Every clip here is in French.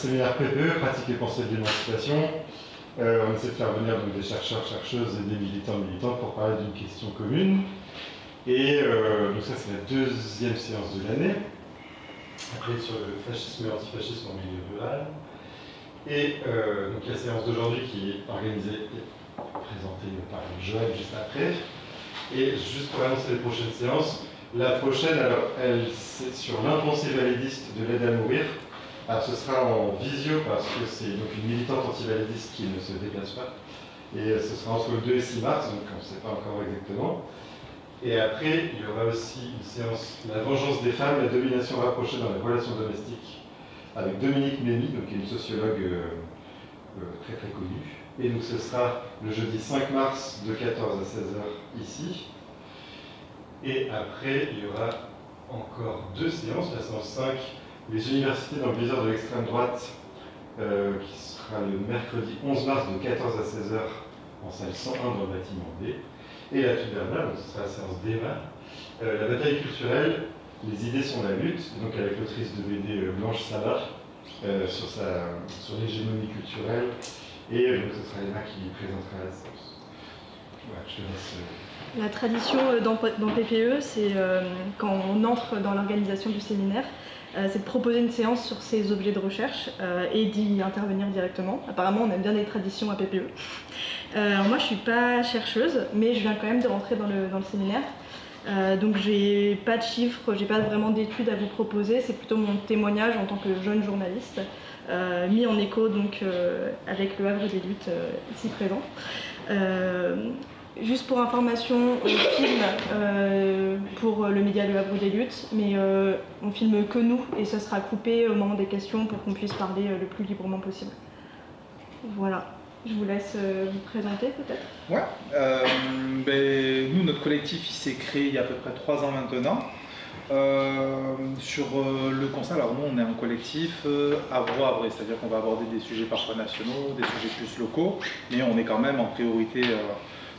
séminaire PPE, pratique et pensée de l'émancipation. On essaie de faire venir donc, des chercheurs, chercheuses et des militants, militantes pour parler d'une question commune. Et donc ça, c'est la deuxième séance de l'année. Après, sur le fascisme et l'antifascisme en milieu rural. Et donc la séance d'aujourd'hui qui est organisée et présentée par Joël juste après. Et juste pour annoncer les prochaines séances, la prochaine, alors, c'est sur l'impensé validiste de l'aide à mourir. Alors ce sera en visio parce que c'est donc une militante antivalidiste qui ne se déplace pas. Et ce sera entre le 2 et 6 mars, donc on ne sait pas encore exactement. Et après, il y aura aussi une séance, la vengeance des femmes, la domination rapprochée dans les relations domestiques, avec Dominique Mémy, donc qui est une sociologue très très connue. Et donc ce sera le jeudi 5 mars de 14 à 16h ici. Et après, il y aura encore deux séances, la séance 5, les universités dans le viseur de l'extrême droite, qui sera le mercredi 11 mars de 14 à 16h en salle 101 dans le bâtiment D. Et la toute dernière, donc ce sera la séance d'Emma, la bataille culturelle, les idées sont la lutte, donc avec l'autrice de BD Blanche Sabat, sur l'hégémonie culturelle. Et donc ce sera Emma qui présentera la séance. Voilà, je te laisse. La tradition dans PPE, c'est quand on entre dans l'organisation du séminaire, c'est de proposer une séance sur ces objets de recherche et d'y intervenir directement. Apparemment, on aime bien les traditions à PPE. Alors moi, je ne suis pas chercheuse, mais je viens quand même de rentrer dans le séminaire. Donc j'ai pas de chiffres, j'ai pas vraiment d'études à vous proposer, c'est plutôt mon témoignage en tant que jeune journaliste, mis en écho donc, avec le Havre des Luttes ici présent. Juste pour information, on filme pour le média Le Havre des Luttes, mais on filme que nous et ça sera coupé au moment des questions pour qu'on puisse parler le plus librement possible. Voilà, je vous laisse vous présenter peut-être. Ouais, nous, notre collectif il s'est créé il y a à peu près 3 ans maintenant. Sur le constat, alors nous on est un collectif havrois-havrais, c'est-à-dire qu'on va aborder des sujets parfois nationaux, des sujets plus locaux, mais on est quand même en priorité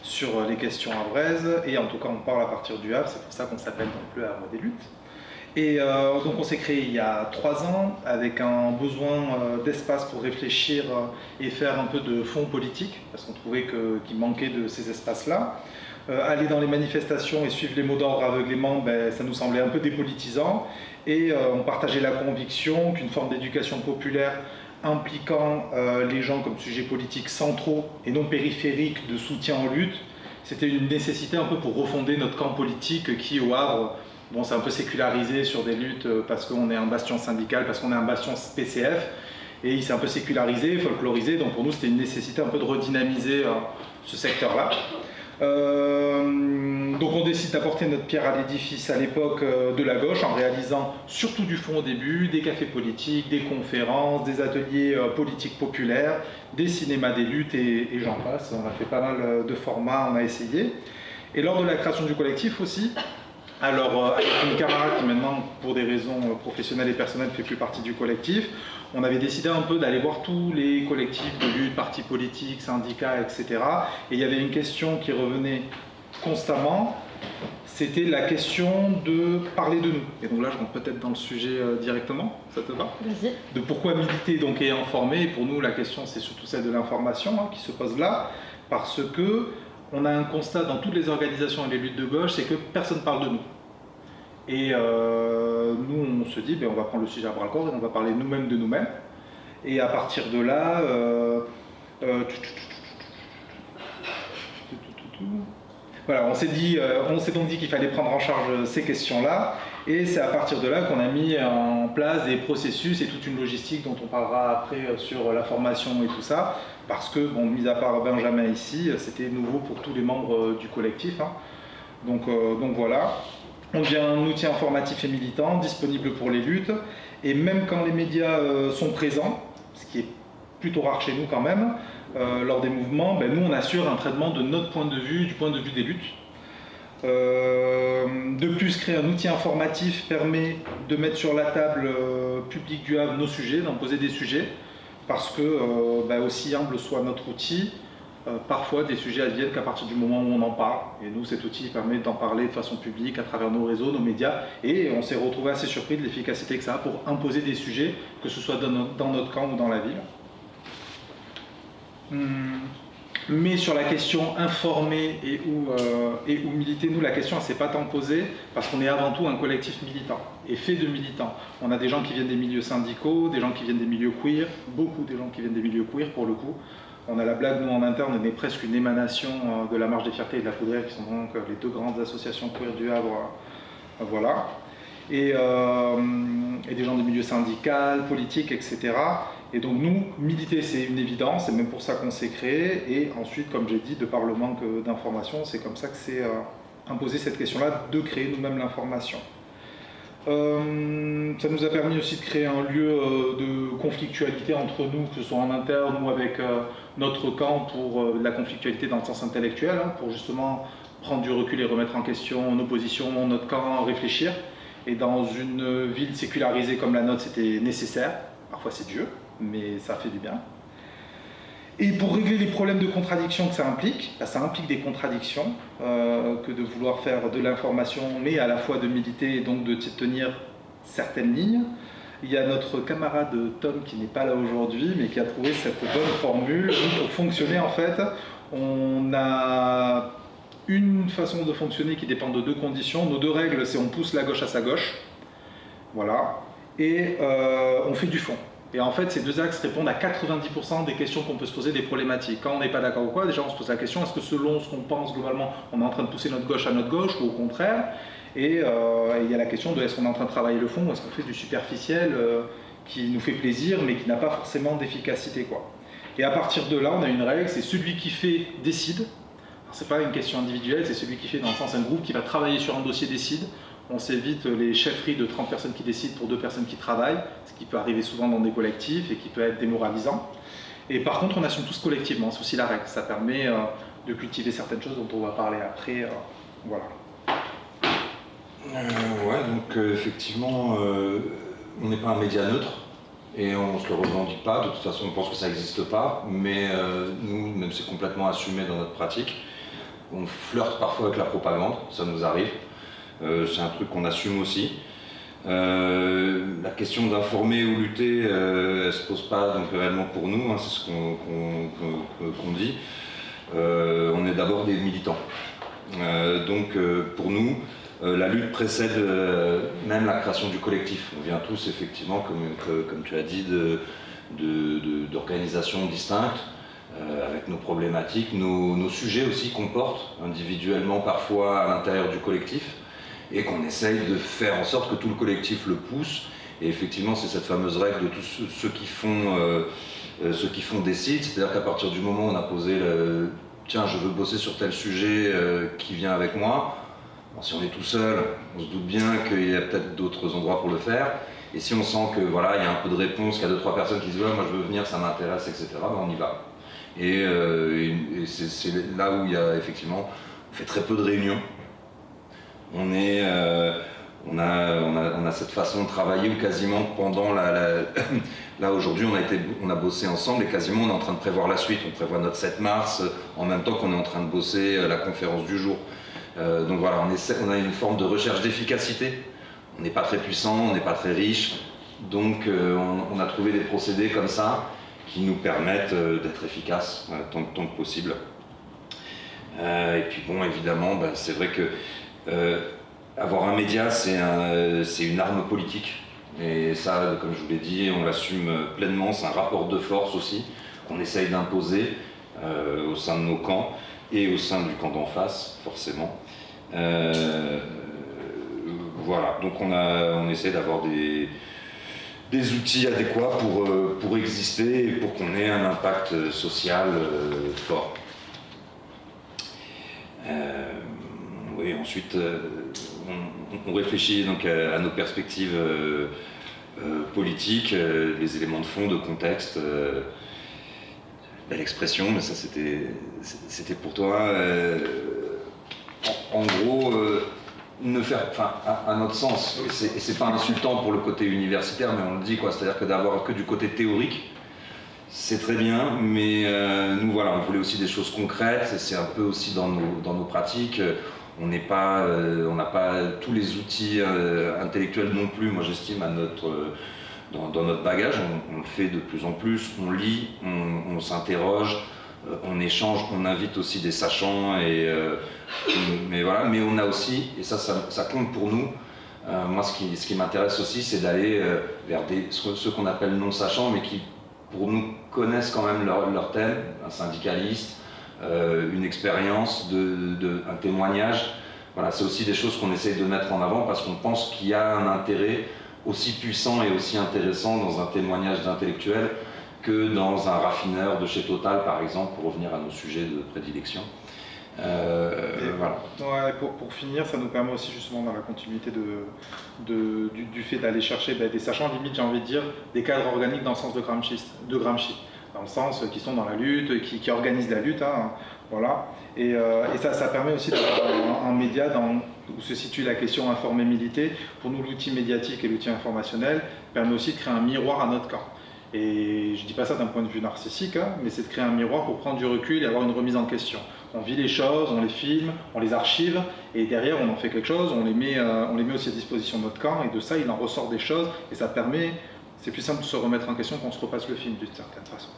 sur les questions havraises, et en tout cas on parle à partir du Havre, c'est pour ça qu'on s'appelle donc le Havre des Luttes. Et donc on s'est créé il y a 3 ans avec un besoin d'espace pour réfléchir et faire un peu de fond politique, parce qu'on trouvait qu'il manquait de ces espaces-là. Aller dans les manifestations et suivre les mots d'ordre aveuglément, ça nous semblait un peu dépolitisant, et on partageait la conviction qu'une forme d'éducation populaire impliquant les gens comme sujets politiques centraux et non périphériques de soutien en lutte, c'était une nécessité un peu pour refonder notre camp politique qui, au Havre, bon, c'est un peu sécularisé sur des luttes parce qu'on est un bastion syndical, parce qu'on est un bastion PCF, et il s'est un peu sécularisé, folklorisé, donc pour nous c'était une nécessité un peu de redynamiser ce secteur-là. Donc on décide d'apporter notre pierre à l'édifice à l'époque de la gauche en réalisant surtout du fond au début, des cafés politiques, des conférences, des ateliers politiques populaires, des cinémas des luttes et j'en passe. On a fait pas mal de formats, on a essayé. Et lors de la création du collectif aussi, alors avec une camarade qui maintenant pour des raisons professionnelles et personnelles ne fait plus partie du collectif, on avait décidé un peu d'aller voir tous les collectifs de lutte, partis politiques, syndicats, etc. Et il y avait une question qui revenait constamment, c'était la question de parler de nous. Et donc là, je rentre peut-être dans le sujet directement, ça te va ? Vas-y. De pourquoi militer donc et informer. Et pour nous, la question, c'est surtout celle de l'information qui se pose là, parce que on a un constat dans toutes les organisations et les luttes de gauche, c'est que personne ne parle de nous. Et nous, on se dit, on va prendre le sujet à bras-le-corps et on va parler nous-mêmes de nous-mêmes. Et à partir de là, voilà, on s'est donc dit qu'il fallait prendre en charge ces questions-là. Et c'est à partir de là qu'on a mis en place des processus et toute une logistique dont on parlera après sur la formation et tout ça. Parce que, bon, mis à part Benjamin ici, c'était nouveau pour tous les membres du collectif. Donc voilà. On devient un outil informatif et militant, disponible pour les luttes, et même quand les médias sont présents, ce qui est plutôt rare chez nous quand même, lors des mouvements, nous on assure un traitement de notre point de vue, du point de vue des luttes. De plus, créer un outil informatif permet de mettre sur la table publique du Havre nos sujets, d'en poser des sujets, parce que, aussi humble soit notre outil, parfois des sujets adviennent qu'à partir du moment où on en parle. Et nous, cet outil permet d'en parler de façon publique à travers nos réseaux, nos médias. Et on s'est retrouvé assez surpris de l'efficacité que ça a pour imposer des sujets, que ce soit dans notre camp ou dans la ville. Mais sur la question informer et ou militer, nous, la question elle ne s'est pas tant posée parce qu'on est avant tout un collectif militant et fait de militants. On a des gens qui viennent des milieux syndicaux, des gens qui viennent des milieux queer, beaucoup de gens qui viennent des milieux queer pour le coup. On a la blague, nous en interne, on est presque une émanation de la Marche des Fiertés et de la Poudrière, qui sont donc les deux grandes associations queer du Havre. Voilà. Et des gens des milieux syndicaux, politiques, etc. Et donc nous, militer, c'est une évidence, c'est même pour ça qu'on s'est créé. Et ensuite, comme j'ai dit, de par le manque d'informations, c'est comme ça que c'est imposé cette question-là, de créer nous-mêmes l'information. Ça nous a permis aussi de créer un lieu de conflictualité entre nous, que ce soit en interne ou avec notre camp, pour la conflictualité dans le sens intellectuel, hein, pour justement prendre du recul et remettre en question nos positions, notre camp, réfléchir. Et dans une ville sécularisée comme la nôtre, c'était nécessaire. Parfois c'est dur, mais ça fait du bien. Et pour régler les problèmes de contradiction que ça implique des contradictions, que de vouloir faire de l'information, mais à la fois de militer et donc de tenir certaines lignes. Il y a notre camarade Tom qui n'est pas là aujourd'hui, mais qui a trouvé cette bonne formule. Pour fonctionner, en fait, on a une façon de fonctionner qui dépend de deux conditions. Nos deux règles, c'est on pousse la gauche à sa gauche, voilà, et on fait du fond. Et en fait, ces deux axes répondent à 90% des questions qu'on peut se poser, des problématiques. Quand on n'est pas d'accord ou quoi, déjà on se pose la question, est-ce que selon ce qu'on pense globalement, on est en train de pousser notre gauche à notre gauche ou au contraire? Et il y a la question de est-ce qu'on est en train de travailler le fond ou est-ce qu'on fait du superficiel qui nous fait plaisir mais qui n'a pas forcément d'efficacité, quoi. Et à partir de là, on a une règle, c'est celui qui fait décide. C'est pas une question individuelle, c'est celui qui fait, dans le sens un groupe qui va travailler sur un dossier décide. On s'évite les chefferies de 30 personnes qui décident pour 2 personnes qui travaillent, ce qui peut arriver souvent dans des collectifs et qui peut être démoralisant. Et par contre, on assume tous collectivement, c'est aussi la règle. Ça permet de cultiver certaines choses dont on va parler après. Voilà. Ouais, donc effectivement, on n'est pas un média neutre et on ne se le revendique pas. De toute façon, on pense que ça n'existe pas, mais nous, même c'est complètement assumé dans notre pratique. On flirte parfois avec la propagande, ça nous arrive. C'est un truc qu'on assume aussi. La question d'informer ou lutter, elle ne se pose pas donc réellement pour nous, hein, c'est ce qu'on dit. On est d'abord des militants. Donc pour nous, la lutte précède même la création du collectif. On vient tous effectivement, comme tu as dit, d'organisations distinctes, avec nos problématiques, nos sujets aussi qu'on porte individuellement parfois à l'intérieur du collectif, et qu'on essaye de faire en sorte que tout le collectif le pousse. Et effectivement, c'est cette fameuse règle de tous ceux qui font décident, c'est-à-dire qu'à partir du moment où on a posé tiens, je veux bosser sur tel sujet qui vient avec moi, bon, si on est tout seul, on se doute bien qu'il y a peut-être d'autres endroits pour le faire. Et si on sent que voilà, il y a un peu de réponse, qu'il y a 2-3 personnes qui disent ouais, moi je veux venir, ça m'intéresse, etc., ben on y va. Et c'est là où il y a effectivement, on fait très peu de réunions. On a cette façon de travailler où quasiment pendant là aujourd'hui on a bossé ensemble et quasiment on est en train de prévoir la suite. On prévoit notre 7 mars en même temps qu'on est en train de bosser la conférence du jour. Donc voilà, on a une forme de recherche d'efficacité. On n'est pas très puissant, on n'est pas très riche, donc on a trouvé des procédés comme ça qui nous permettent d'être efficaces tant que possible. Et puis bon, évidemment, c'est vrai que avoir un média, c'est une arme politique. Et ça, comme je vous l'ai dit, on l'assume pleinement. C'est un rapport de force aussi qu'on essaye d'imposer au sein de nos camps et au sein du camp d'en face, forcément. Voilà, donc on essaie d'avoir des outils adéquats pour exister et pour qu'on ait un impact social fort. Oui, ensuite, on réfléchit donc à nos perspectives politiques, les éléments de fond, de contexte. Belle expression, mais ça c'était pour toi. En gros, à notre sens, c'est pas insultant pour le côté universitaire, mais on le dit, quoi. C'est-à-dire que d'avoir que du côté théorique, C'est très bien, mais nous voilà, on voulait aussi des choses concrètes, et c'est un peu aussi dans nos pratiques. On n'a pas tous les outils intellectuels non plus, moi j'estime, dans notre bagage. On le fait de plus en plus, on lit, on s'interroge, on échange, on invite aussi des sachants, mais voilà, mais on a aussi, et ça compte pour nous. Moi ce qui m'intéresse aussi, c'est d'aller vers ceux qu'on appelle non-sachants, mais qui pour nous connaissent quand même leur thème, un syndicaliste, une expérience, un témoignage. Voilà, c'est aussi des choses qu'on essaye de mettre en avant parce qu'on pense qu'il y a un intérêt aussi puissant et aussi intéressant dans un témoignage d'intellectuel que dans un raffineur de chez Total, par exemple, pour revenir à nos sujets de prédilection. Voilà. Ouais, pour finir, ça nous permet aussi justement dans la continuité du fait d'aller chercher des sachants, limite j'ai envie de dire, des cadres organiques dans le sens de Gramsci, dans le sens qui sont dans la lutte, qui organisent la lutte, hein, voilà. Et ça permet aussi d'avoir un média où se situe la question informer-militer. Pour nous, l'outil médiatique et l'outil informationnel permet aussi de créer un miroir à notre camp. Et je ne dis pas ça d'un point de vue narcissique, hein, mais c'est de créer un miroir pour prendre du recul et avoir une remise en question. On vit les choses, on les filme, on les archive, et derrière on en fait quelque chose, on les met aussi à disposition de notre camp, et de ça il en ressort des choses, et ça permet, c'est plus simple de se remettre en question qu'on se repasse le film d'une certaine façon.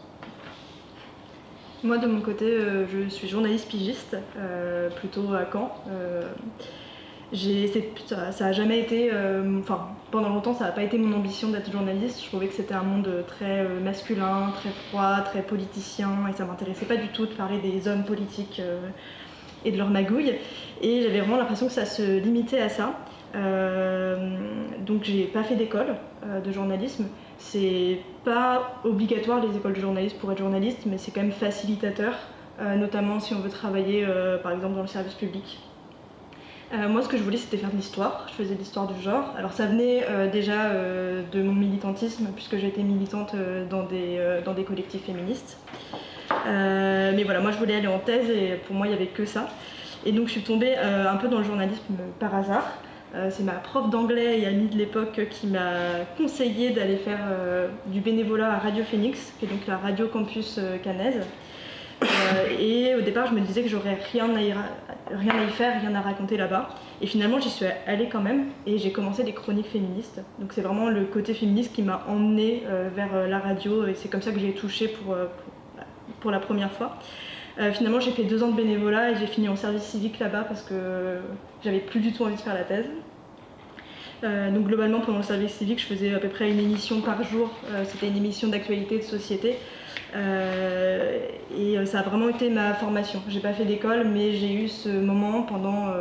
Moi de mon côté, je suis journaliste pigiste, plutôt à Caen. Ça a jamais été, pendant longtemps ça n'a pas été mon ambition d'être journaliste. Je trouvais que c'était un monde très masculin, très froid, très politicien, et ça m'intéressait pas du tout de parler des hommes politiques et de leur magouille. Et j'avais vraiment l'impression que ça se limitait à ça. Donc j'ai pas fait d'école de journalisme. C'est pas obligatoire les écoles de journalisme pour être journaliste, mais c'est quand même facilitateur, notamment si on veut travailler par exemple dans le service public. Moi, ce que je voulais, c'était faire de l'histoire. Je faisais de l'histoire du genre. Alors, ça venait déjà de mon militantisme, puisque j'ai été militante dans des collectifs féministes. Mais voilà, moi, je voulais aller en thèse, et pour moi, il n'y avait que ça. Et donc, je suis tombée un peu dans le journalisme par hasard. C'est ma prof d'anglais et amie de l'époque qui m'a conseillé d'aller faire du bénévolat à Radio Phoenix, qui est donc la radio campus caennaise. Et au départ, je me disais que j'aurais rien à y faire, rien à raconter là-bas. Et finalement, j'y suis allée quand même, et j'ai commencé des chroniques féministes. Donc c'est vraiment le côté féministe qui m'a emmenée vers la radio, et c'est comme ça que j'ai touché pour la première fois. Finalement, j'ai fait 2 ans de bénévolat et j'ai fini en service civique là-bas parce que j'avais plus du tout envie de faire la thèse. Donc globalement, pendant le service civique, je faisais à peu près une émission par jour. C'était une émission d'actualité, de société. Et ça a vraiment été ma formation. J'ai pas fait d'école, mais j'ai eu ce moment pendant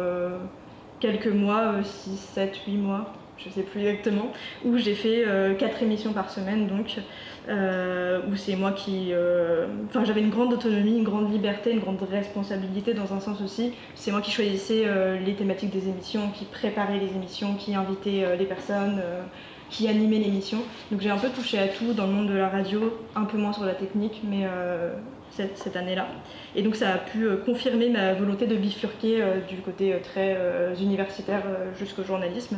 quelques mois, 6, 7, 8 mois, je sais plus exactement, où j'ai fait 4 émissions par semaine, donc où c'est moi qui... j'avais une grande autonomie, une grande liberté, une grande responsabilité dans un sens aussi. C'est moi qui choisissais les thématiques des émissions, qui préparais les émissions, qui invitais les personnes, qui animait l'émission. Donc j'ai un peu touché à tout dans le monde de la radio, un peu moins sur la technique, mais cette année-là. Et donc ça a pu confirmer ma volonté de bifurquer du côté très universitaire jusqu'au journalisme.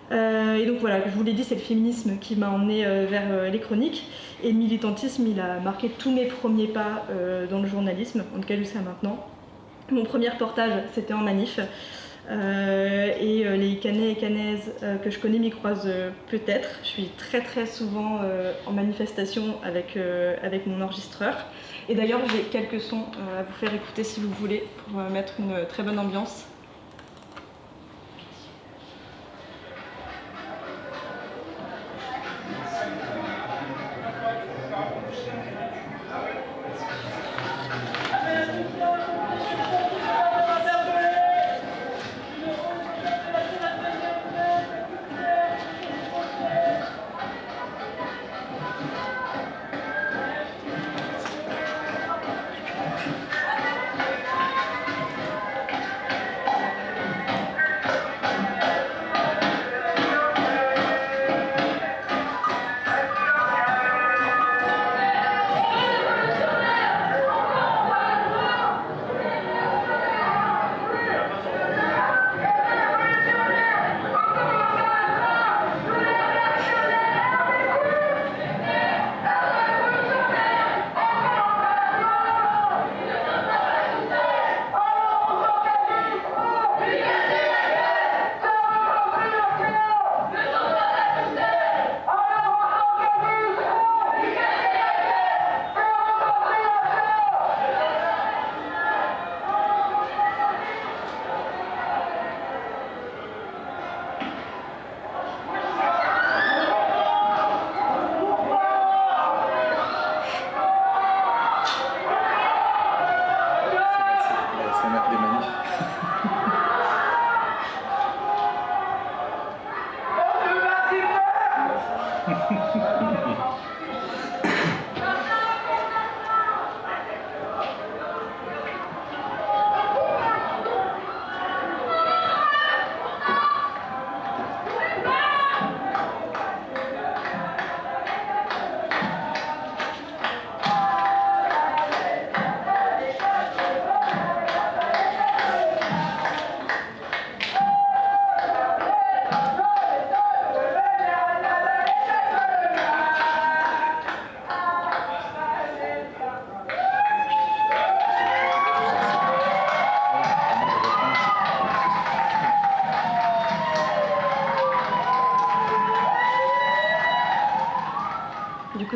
Et donc voilà, je vous l'ai dit, c'est le féminisme qui m'a emmenée vers les chroniques. Et le militantisme, il a marqué tous mes premiers pas dans le journalisme, en tout cas jusqu'à maintenant. Mon premier reportage, c'était en manif. Et les Caennais et Caennaises que je connais m'y croisent peut-être. Je suis très très souvent en manifestation avec mon enregistreur. Et d'ailleurs, j'ai quelques sons à vous faire écouter si vous voulez, pour mettre une très bonne ambiance.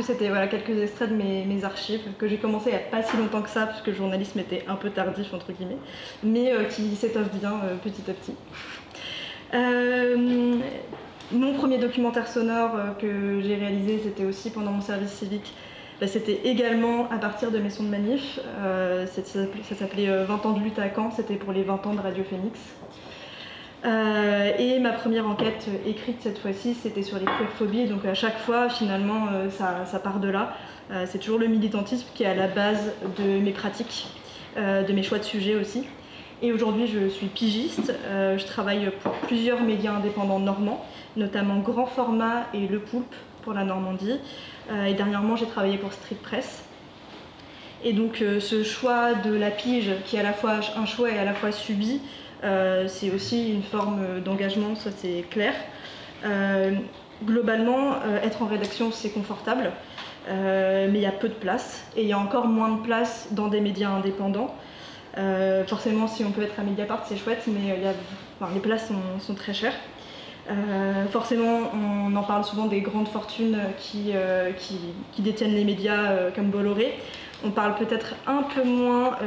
coup, c'était voilà, quelques extraits de mes archives que j'ai commencé il n'y a pas si longtemps que ça, parce que le journalisme était un peu tardif, entre guillemets, mais qui s'étoffe bien petit à petit. Mon premier documentaire sonore que j'ai réalisé, c'était aussi pendant mon service civique. C'était également à partir de mes sons de manif. Ça s'appelait 20 ans de lutte à Caen, c'était pour les 20 ans de Radio Phoenix. Et ma première enquête écrite cette fois-ci, c'était sur les queerphobies. Donc à chaque fois, finalement, ça part de là. C'est toujours le militantisme qui est à la base de mes pratiques, de mes choix de sujets aussi. Et aujourd'hui, je suis pigiste. Je travaille pour plusieurs médias indépendants normands, notamment Grand Format et Le Poulpe pour la Normandie. Et dernièrement, j'ai travaillé pour Street Press. Et donc, ce choix de la pige, qui est à la fois un choix et à la fois subi, c'est aussi une forme d'engagement, ça c'est clair. Globalement, être en rédaction, c'est confortable, mais il y a peu de place. Et il y a encore moins de place dans des médias indépendants. Forcément, si on peut être à Mediapart, c'est chouette, mais les places sont très chères. Forcément, on en parle souvent des grandes fortunes qui détiennent les médias comme Bolloré. On parle peut-être un peu moins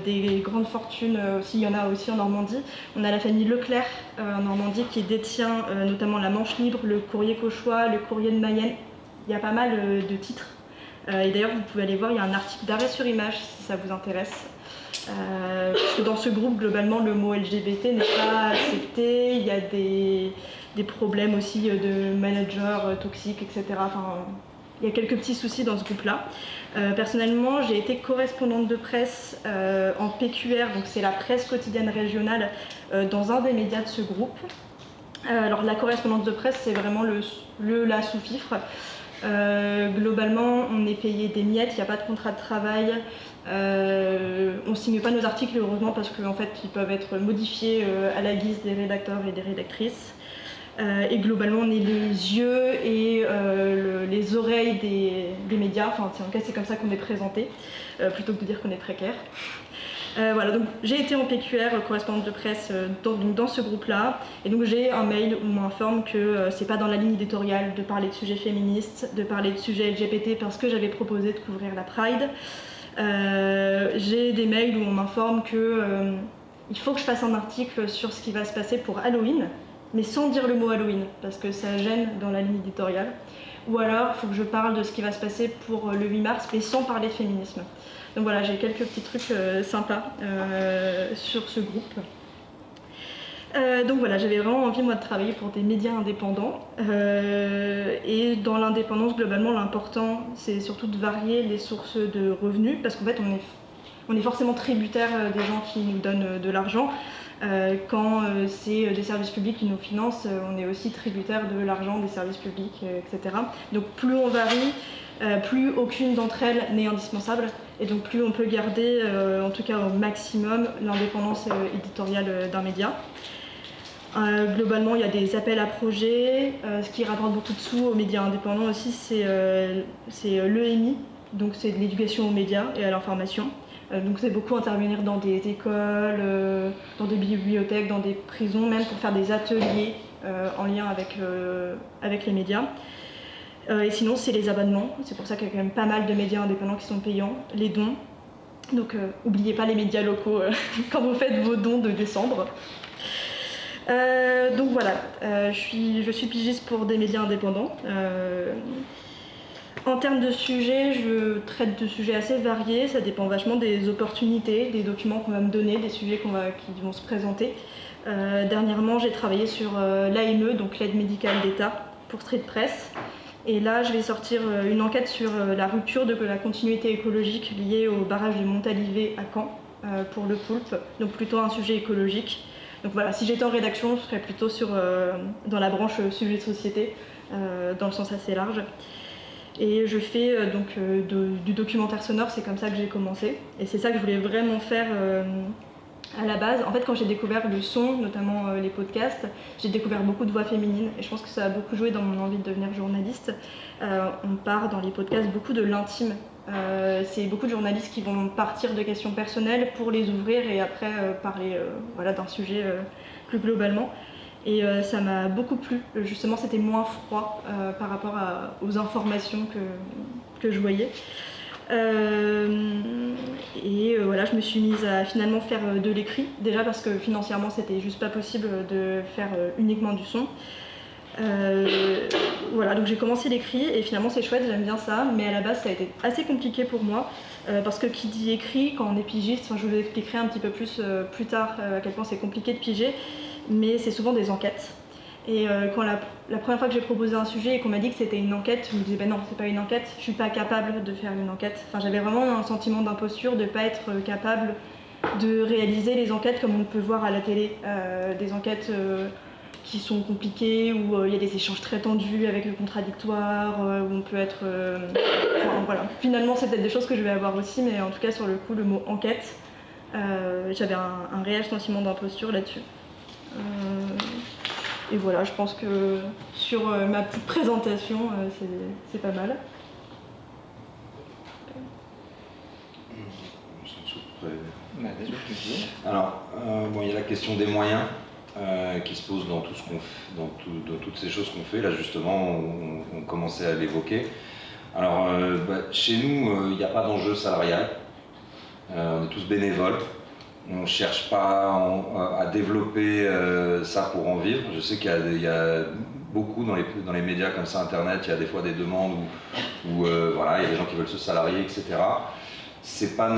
des grandes fortunes, il y en a aussi en Normandie. On a la famille Leclerc en Normandie qui détient notamment la Manche Libre, le Courrier Cauchois, le Courrier de Mayenne. Il y a pas mal de titres. Et d'ailleurs, vous pouvez aller voir, il y a un article d'Arrêt sur Image si ça vous intéresse. Parce que dans ce groupe, globalement, le mot LGBT n'est pas accepté. Il y a des problèmes aussi de managers toxiques, etc. Enfin, il y a quelques petits soucis dans ce groupe-là. Personnellement, j'ai été correspondante de presse en PQR, donc c'est la presse quotidienne régionale, dans un des médias de ce groupe. Alors la correspondance de presse, c'est vraiment la sous-fifre. Globalement, on est payé des miettes, il n'y a pas de contrat de travail. On ne signe pas nos articles, heureusement, parce qu'en fait, ils peuvent être modifiés à la guise des rédacteurs et des rédactrices. Et globalement, on est les yeux et les oreilles des médias. Enfin, en tout cas, c'est comme ça qu'on est présenté, plutôt que de dire qu'on est précaire. Voilà, donc j'ai été en PQR, correspondante de presse, dans ce groupe-là. Et donc j'ai un mail où on m'informe que c'est pas dans la ligne éditoriale de parler de sujets féministes, de parler de sujets LGBT, parce que j'avais proposé de couvrir la Pride. J'ai des mails où on m'informe que il faut que je fasse un article sur ce qui va se passer pour Halloween, mais sans dire le mot Halloween, parce que ça gêne dans la ligne éditoriale. Ou alors, il faut que je parle de ce qui va se passer pour le 8 mars, mais sans parler de féminisme. Donc voilà, j'ai quelques petits trucs sympas sur ce groupe. Donc voilà, j'avais vraiment envie, moi, de travailler pour des médias indépendants. Et dans l'indépendance, globalement, l'important, c'est surtout de varier les sources de revenus, parce qu'en fait, on est forcément tributaire des gens qui nous donnent de l'argent. Quand c'est des services publics qui nous financent, on est aussi tributaire de l'argent des services publics, etc. Donc plus on varie, plus aucune d'entre elles n'est indispensable, et donc plus on peut garder, en tout cas au maximum, l'indépendance éditoriale d'un média. Globalement, il y a des appels à projets. Ce qui rapporte beaucoup de sous aux médias indépendants aussi, c'est l'EMI, donc c'est de l'éducation aux médias et à l'information. Donc c'est beaucoup intervenir dans des écoles, dans des bibliothèques, dans des prisons, même pour faire des ateliers en lien avec les médias. Et sinon, c'est les abonnements. C'est pour ça qu'il y a quand même pas mal de médias indépendants qui sont payants. Les dons. Donc n'oubliez pas les médias locaux quand vous faites vos dons de décembre. Donc voilà, je suis pigiste pour des médias indépendants. En termes de sujets, je traite de sujets assez variés, ça dépend vachement des opportunités, des documents qu'on va me donner, des sujets qui vont se présenter. Dernièrement, j'ai travaillé sur l'AME, donc l'aide médicale d'État, pour Street Press. Et là, je vais sortir une enquête sur la rupture de la continuité écologique liée au barrage de Montalivet à Caen, pour le Poulpe, donc plutôt un sujet écologique. Donc voilà, si j'étais en rédaction, je serais plutôt dans la branche sujet de société, dans le sens assez large. Et je fais du documentaire sonore, c'est comme ça que j'ai commencé. Et c'est ça que je voulais vraiment faire à la base. En fait, quand j'ai découvert le son, notamment les podcasts, j'ai découvert beaucoup de voix féminines. Et je pense que ça a beaucoup joué dans mon envie de devenir journaliste. On part dans les podcasts beaucoup de l'intime. C'est beaucoup de journalistes qui vont partir de questions personnelles pour les ouvrir et après parler d'un sujet plus globalement. Et ça m'a beaucoup plu. Justement, c'était moins froid par rapport aux informations que je voyais. Voilà, je me suis mise à finalement faire de l'écrit, déjà parce que financièrement c'était juste pas possible de faire uniquement du son. Voilà, donc j'ai commencé l'écrit et finalement c'est chouette, j'aime bien ça, mais à la base ça a été assez compliqué pour moi parce que qui dit écrit, quand on est pigiste, je vous expliquerai un petit peu plus plus tard à quel point c'est compliqué de piger, mais c'est souvent des enquêtes. Et quand la première fois que j'ai proposé un sujet et qu'on m'a dit que c'était une enquête, je me disais ben non, c'est pas une enquête, je suis pas capable de faire une enquête. Enfin, j'avais vraiment un sentiment d'imposture, de pas être capable de réaliser les enquêtes comme on peut voir à la télé, des enquêtes qui sont compliquées, où il y a des échanges très tendus avec le contradictoire, où on peut être... Enfin, voilà. Finalement, c'est peut-être des choses que je vais avoir aussi, mais en tout cas, sur le coup, le mot enquête, j'avais un réel sentiment d'imposture là-dessus. Et voilà, je pense que sur ma petite présentation, c'est pas mal. Alors, bon, il y a la question des moyens qui se pose dans tout ce qu'on fait, dans toutes ces choses qu'on fait. Là, justement, on commençait à l'évoquer. Alors, chez nous, il n'y a pas d'enjeu salarial. On est tous bénévoles. On ne cherche pas à développer ça pour en vivre. Je sais qu'il y a beaucoup dans les médias comme ça, Internet, il y a des fois des demandes où voilà, il y a des gens qui veulent se salarier, etc. C'est pas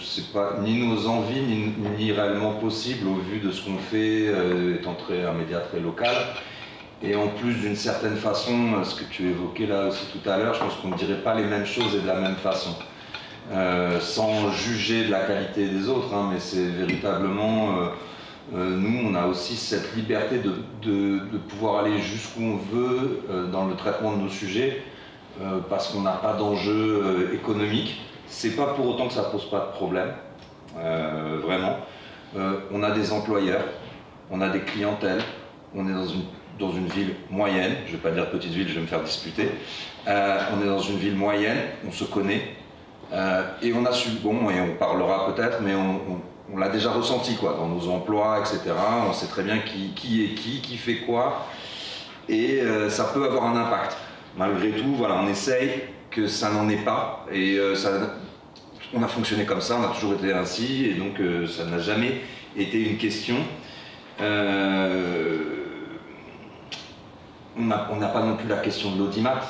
c'est pas ni nos envies, ni réellement possible au vu de ce qu'on fait, étant un média très local. Et en plus, d'une certaine façon, ce que tu évoquais là aussi tout à l'heure, je pense qu'on ne dirait pas les mêmes choses et de la même façon. Sans juger de la qualité des autres, hein, mais c'est véritablement, nous on a aussi cette liberté de pouvoir aller jusqu'où on veut dans le traitement de nos sujets, parce qu'on n'a pas d'enjeu économique. C'est pas pour autant que ça pose pas de problème, vraiment. On a des employeurs, on a des clientèles, on est dans une ville moyenne, je ne vais pas dire petite ville, je vais me faire disputer. On est dans une ville moyenne, on se connaît. Et on a su, bon, et on parlera peut-être, mais on l'a déjà ressenti quoi, dans nos emplois, etc. On sait très bien qui est qui fait quoi, et ça peut avoir un impact. Malgré tout, voilà, on essaye que ça n'en ait pas, et on a fonctionné comme ça, on a toujours été ainsi, et donc ça n'a jamais été une question. On n'a pas non plus la question de l'audimat,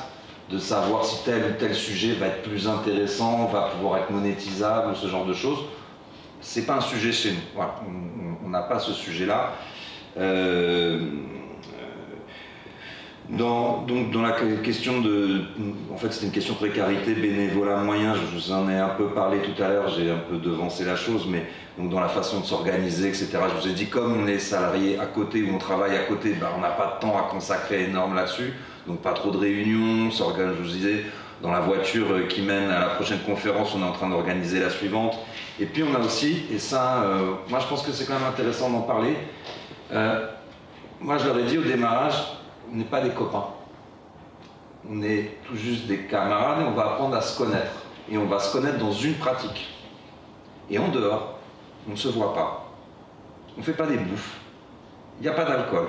de savoir si tel ou tel sujet va être plus intéressant, va pouvoir être monétisable, ce genre de choses. C'est pas un sujet chez nous. Voilà. On n'a pas ce sujet-là. Donc dans la question en fait c'était une question de précarité, bénévolat, moyens, je vous en ai un peu parlé tout à l'heure, j'ai un peu devancé la chose, mais donc dans la façon de s'organiser, etc. Je vous ai dit, comme on est salarié à côté ou on travaille à côté, on n'a pas de temps à consacrer énorme là-dessus, donc pas trop de réunions, je vous disais, dans la voiture qui mène à la prochaine conférence, on est en train d'organiser la suivante. Et puis on a aussi, et ça, moi je pense que c'est quand même intéressant d'en parler, moi je leur ai dit au démarrage, on n'est pas des copains, on est tout juste des camarades et on va apprendre à se connaître. Et on va se connaître dans une pratique. Et en dehors, on ne se voit pas. On ne fait pas des bouffes. Il n'y a pas d'alcool.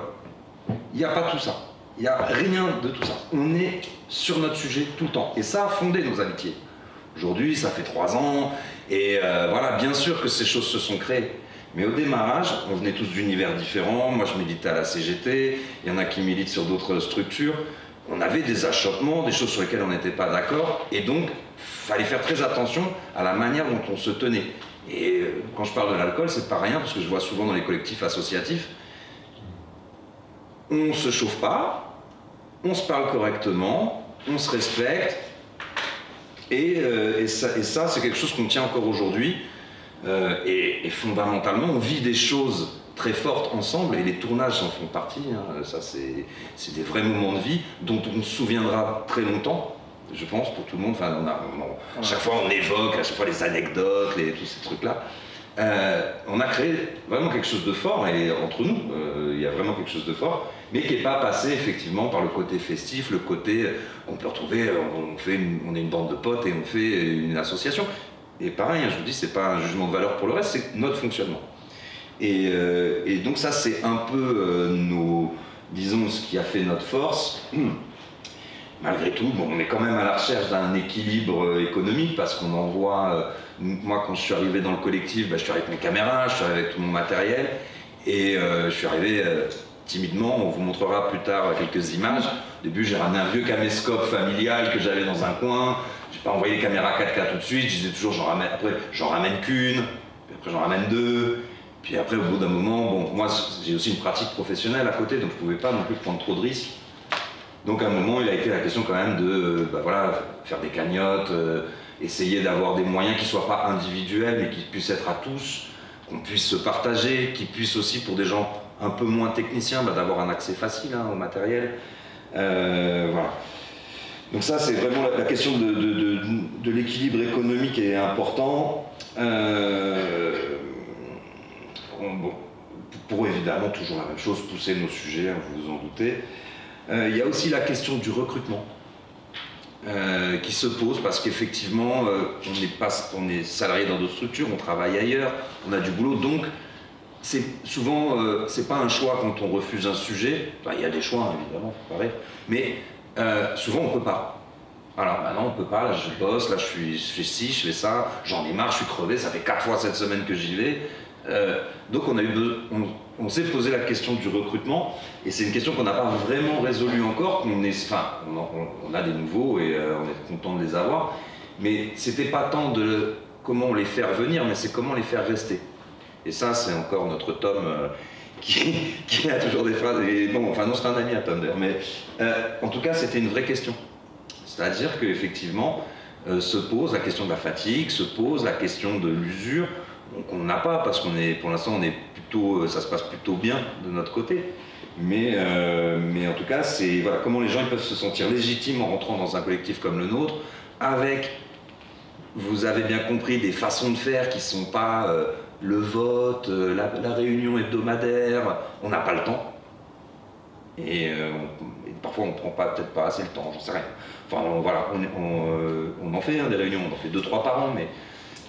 Il n'y a pas tout ça. Il n'y a rien de tout ça. On est sur notre sujet tout le temps. Et ça a fondé nos amitiés. Aujourd'hui, ça fait 3 ans. Et voilà, bien sûr que ces choses se sont créées. Mais au démarrage, on venait tous d'univers différents. Moi, je militais à la CGT. Il y en a qui militent sur d'autres structures. On avait des achoppements, des choses sur lesquelles on n'était pas d'accord. Et donc, il fallait faire très attention à la manière dont on se tenait. Et quand je parle de l'alcool, c'est pas rien, parce que je vois souvent dans les collectifs associatifs, on ne se chauffe pas, on se parle correctement, on se respecte. Et ça, c'est quelque chose qu'on tient encore aujourd'hui. Et fondamentalement, on vit des choses très fortes ensemble, et les tournages en font partie. Hein. Ça, c'est des vrais moments de vie dont on se souviendra très longtemps, je pense, pour tout le monde. Enfin, à chaque fois, on évoque, à chaque fois, les anecdotes, tous ces trucs-là. On a créé vraiment quelque chose de fort, et entre nous, il y a vraiment quelque chose de fort, mais qui n'est pas passé effectivement par le côté festif, le côté qu'on peut retrouver, on est une bande de potes et on fait une association. Et pareil, je vous dis, c'est pas un jugement de valeur pour le reste, c'est notre fonctionnement. Et donc ça, c'est un peu disons, ce qui a fait notre force. malgré tout, bon, on est quand même à la recherche d'un équilibre économique parce qu'on envoie. Moi, quand je suis arrivé dans le collectif, je suis arrivé avec mes caméras, je suis arrivé avec tout mon matériel et je suis arrivé timidement. On vous montrera plus tard quelques images. Au début, j'ai ramené un vieux caméscope familial que j'avais dans un coin. J'ai pas envoyé les caméras 4K tout de suite. Je disais toujours, j'en ramène qu'une, puis après j'en ramène deux. Puis après, au bout d'un moment, bon, moi j'ai aussi une pratique professionnelle à côté, donc je pouvais pas non plus prendre trop de risques. Donc à un moment, il a été la question quand même de faire des cagnottes, essayer d'avoir des moyens qui ne soient pas individuels, mais qui puissent être à tous, qu'on puisse se partager, qui puissent aussi, pour des gens un peu moins techniciens, d'avoir un accès facile au matériel. Voilà. Donc ça, c'est vraiment la question de l'équilibre économique est important. Pour évidemment toujours la même chose, pousser nos sujets, vous vous en doutez. Il y a aussi la question du recrutement qui se pose parce qu'effectivement, on est salarié dans d'autres structures, on travaille ailleurs, on a du boulot, donc c'est souvent, c'est pas un choix quand on refuse un sujet. Enfin, il y a des choix évidemment, faut pas rire, mais souvent on peut pas. Voilà, maintenant on peut pas, là je bosse, là je fais ci, je fais ça, j'en ai marre, je suis crevé, ça fait 4 fois cette semaine que j'y vais. Donc on s'est posé la question du recrutement et c'est une question qu'on n'a pas vraiment résolue encore. On a des nouveaux et on est content de les avoir, mais c'était pas tant de comment les faire venir, mais c'est comment les faire rester. Et ça, c'est encore notre Tom qui a toujours des phrases. Et bon, enfin non, c'est un ami à Tom d'ailleurs, mais en tout cas, c'était une vraie question. C'est-à-dire qu'effectivement, se pose la question de la fatigue, se pose la question de l'usure. Donc on n'a pas, parce pour l'instant, ça se passe plutôt bien de notre côté. Mais en tout cas, c'est comment les gens ils peuvent se sentir légitimes en rentrant dans un collectif comme le nôtre, avec, vous avez bien compris, des façons de faire qui ne sont pas le vote, la réunion hebdomadaire. On n'a pas le temps. Et parfois on ne prend peut-être pas assez le temps, j'en sais rien. Enfin voilà, on en fait des réunions, on en fait 2-3 par an, mais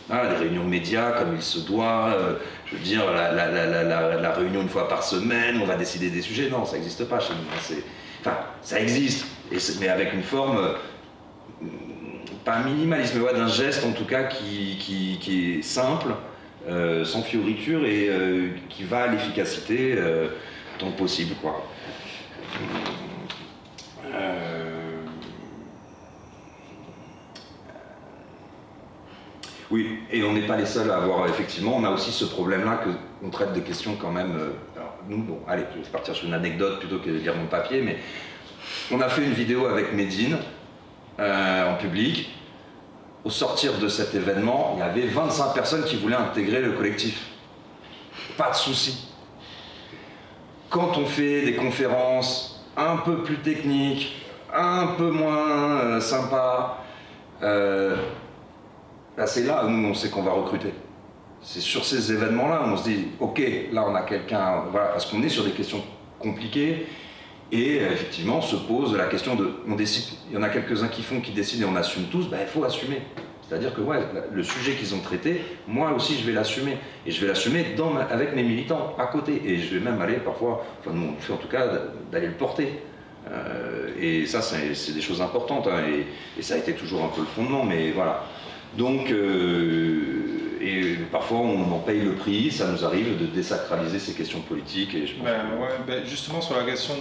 des réunions médias comme il se doit, je veux dire la réunion une fois par semaine, on va décider des sujets, non, ça n'existe pas chez nous. Enfin, ça existe, mais avec une forme, pas un minimalisme, mais d'un geste en tout cas qui est simple, sans fioriture et qui va à l'efficacité tant que possible, quoi. Oui, et on n'est pas les seuls à avoir, effectivement, on a aussi ce problème-là qu'on traite des questions quand même. Alors nous, bon, allez, je vais partir sur une anecdote plutôt que de lire mon papier, mais on a fait une vidéo avec Medine en public. Au sortir de cet événement, il y avait 25 personnes qui voulaient intégrer le collectif. Pas de souci. Quand on fait des conférences un peu plus techniques, un peu moins sympas, c'est là où nous on sait qu'on va recruter. C'est sur ces événements-là où on se dit, ok, là on a quelqu'un, voilà, parce qu'on est sur des questions compliquées, et effectivement se pose la question de, on décide, il y en a quelques-uns qui décident et on assume tous, il faut assumer. C'est-à-dire que le sujet qu'ils ont traité, moi aussi je vais l'assumer. Et je vais l'assumer avec mes militants à côté. Et je vais même aller parfois, enfin nous on le fait en tout cas, d'aller le porter. Et ça c'est des choses importantes, hein, et ça a été toujours un peu le fondement, mais voilà. Donc, et parfois on en paye le prix, ça nous arrive de désacraliser ces questions politiques. Et je pense justement sur la question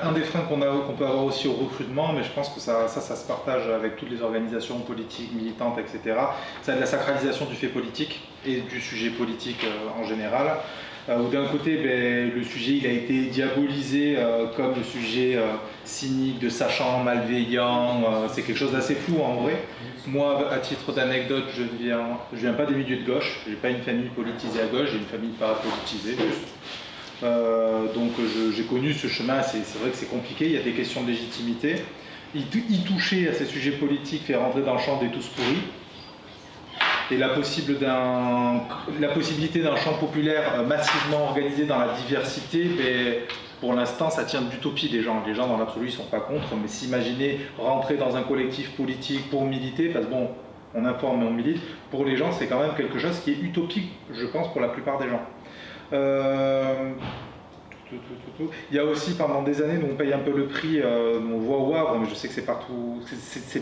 un des freins qu'on peut avoir aussi au recrutement, mais je pense que ça se partage avec toutes les organisations politiques, militantes, etc. C'est la sacralisation du fait politique et du sujet politique en général. Où d'un côté, le sujet il a été diabolisé comme le sujet cynique, de sachant, malveillant, c'est quelque chose d'assez flou en vrai. Moi, à titre d'anecdote, je viens pas des milieux de gauche, j'ai pas une famille politisée à gauche, j'ai une famille parapolitisée juste. Donc j'ai connu ce chemin, c'est vrai que c'est compliqué, il y a des questions de légitimité. Y toucher à ces sujets politiques fait rentrer dans le champ des tous pourris. Et la possibilité d'un champ populaire massivement organisé dans la diversité, pour l'instant, ça tient d'utopie des gens. Les gens, dans l'absolu, ils ne sont pas contre, mais s'imaginer rentrer dans un collectif politique pour militer, parce que bon, on informe et on milite, pour les gens, c'est quand même quelque chose qui est utopique, je pense, pour la plupart des gens. Il y a aussi pendant des années, nous on paye un peu le prix, on voit au Havre, mais je sais que c'est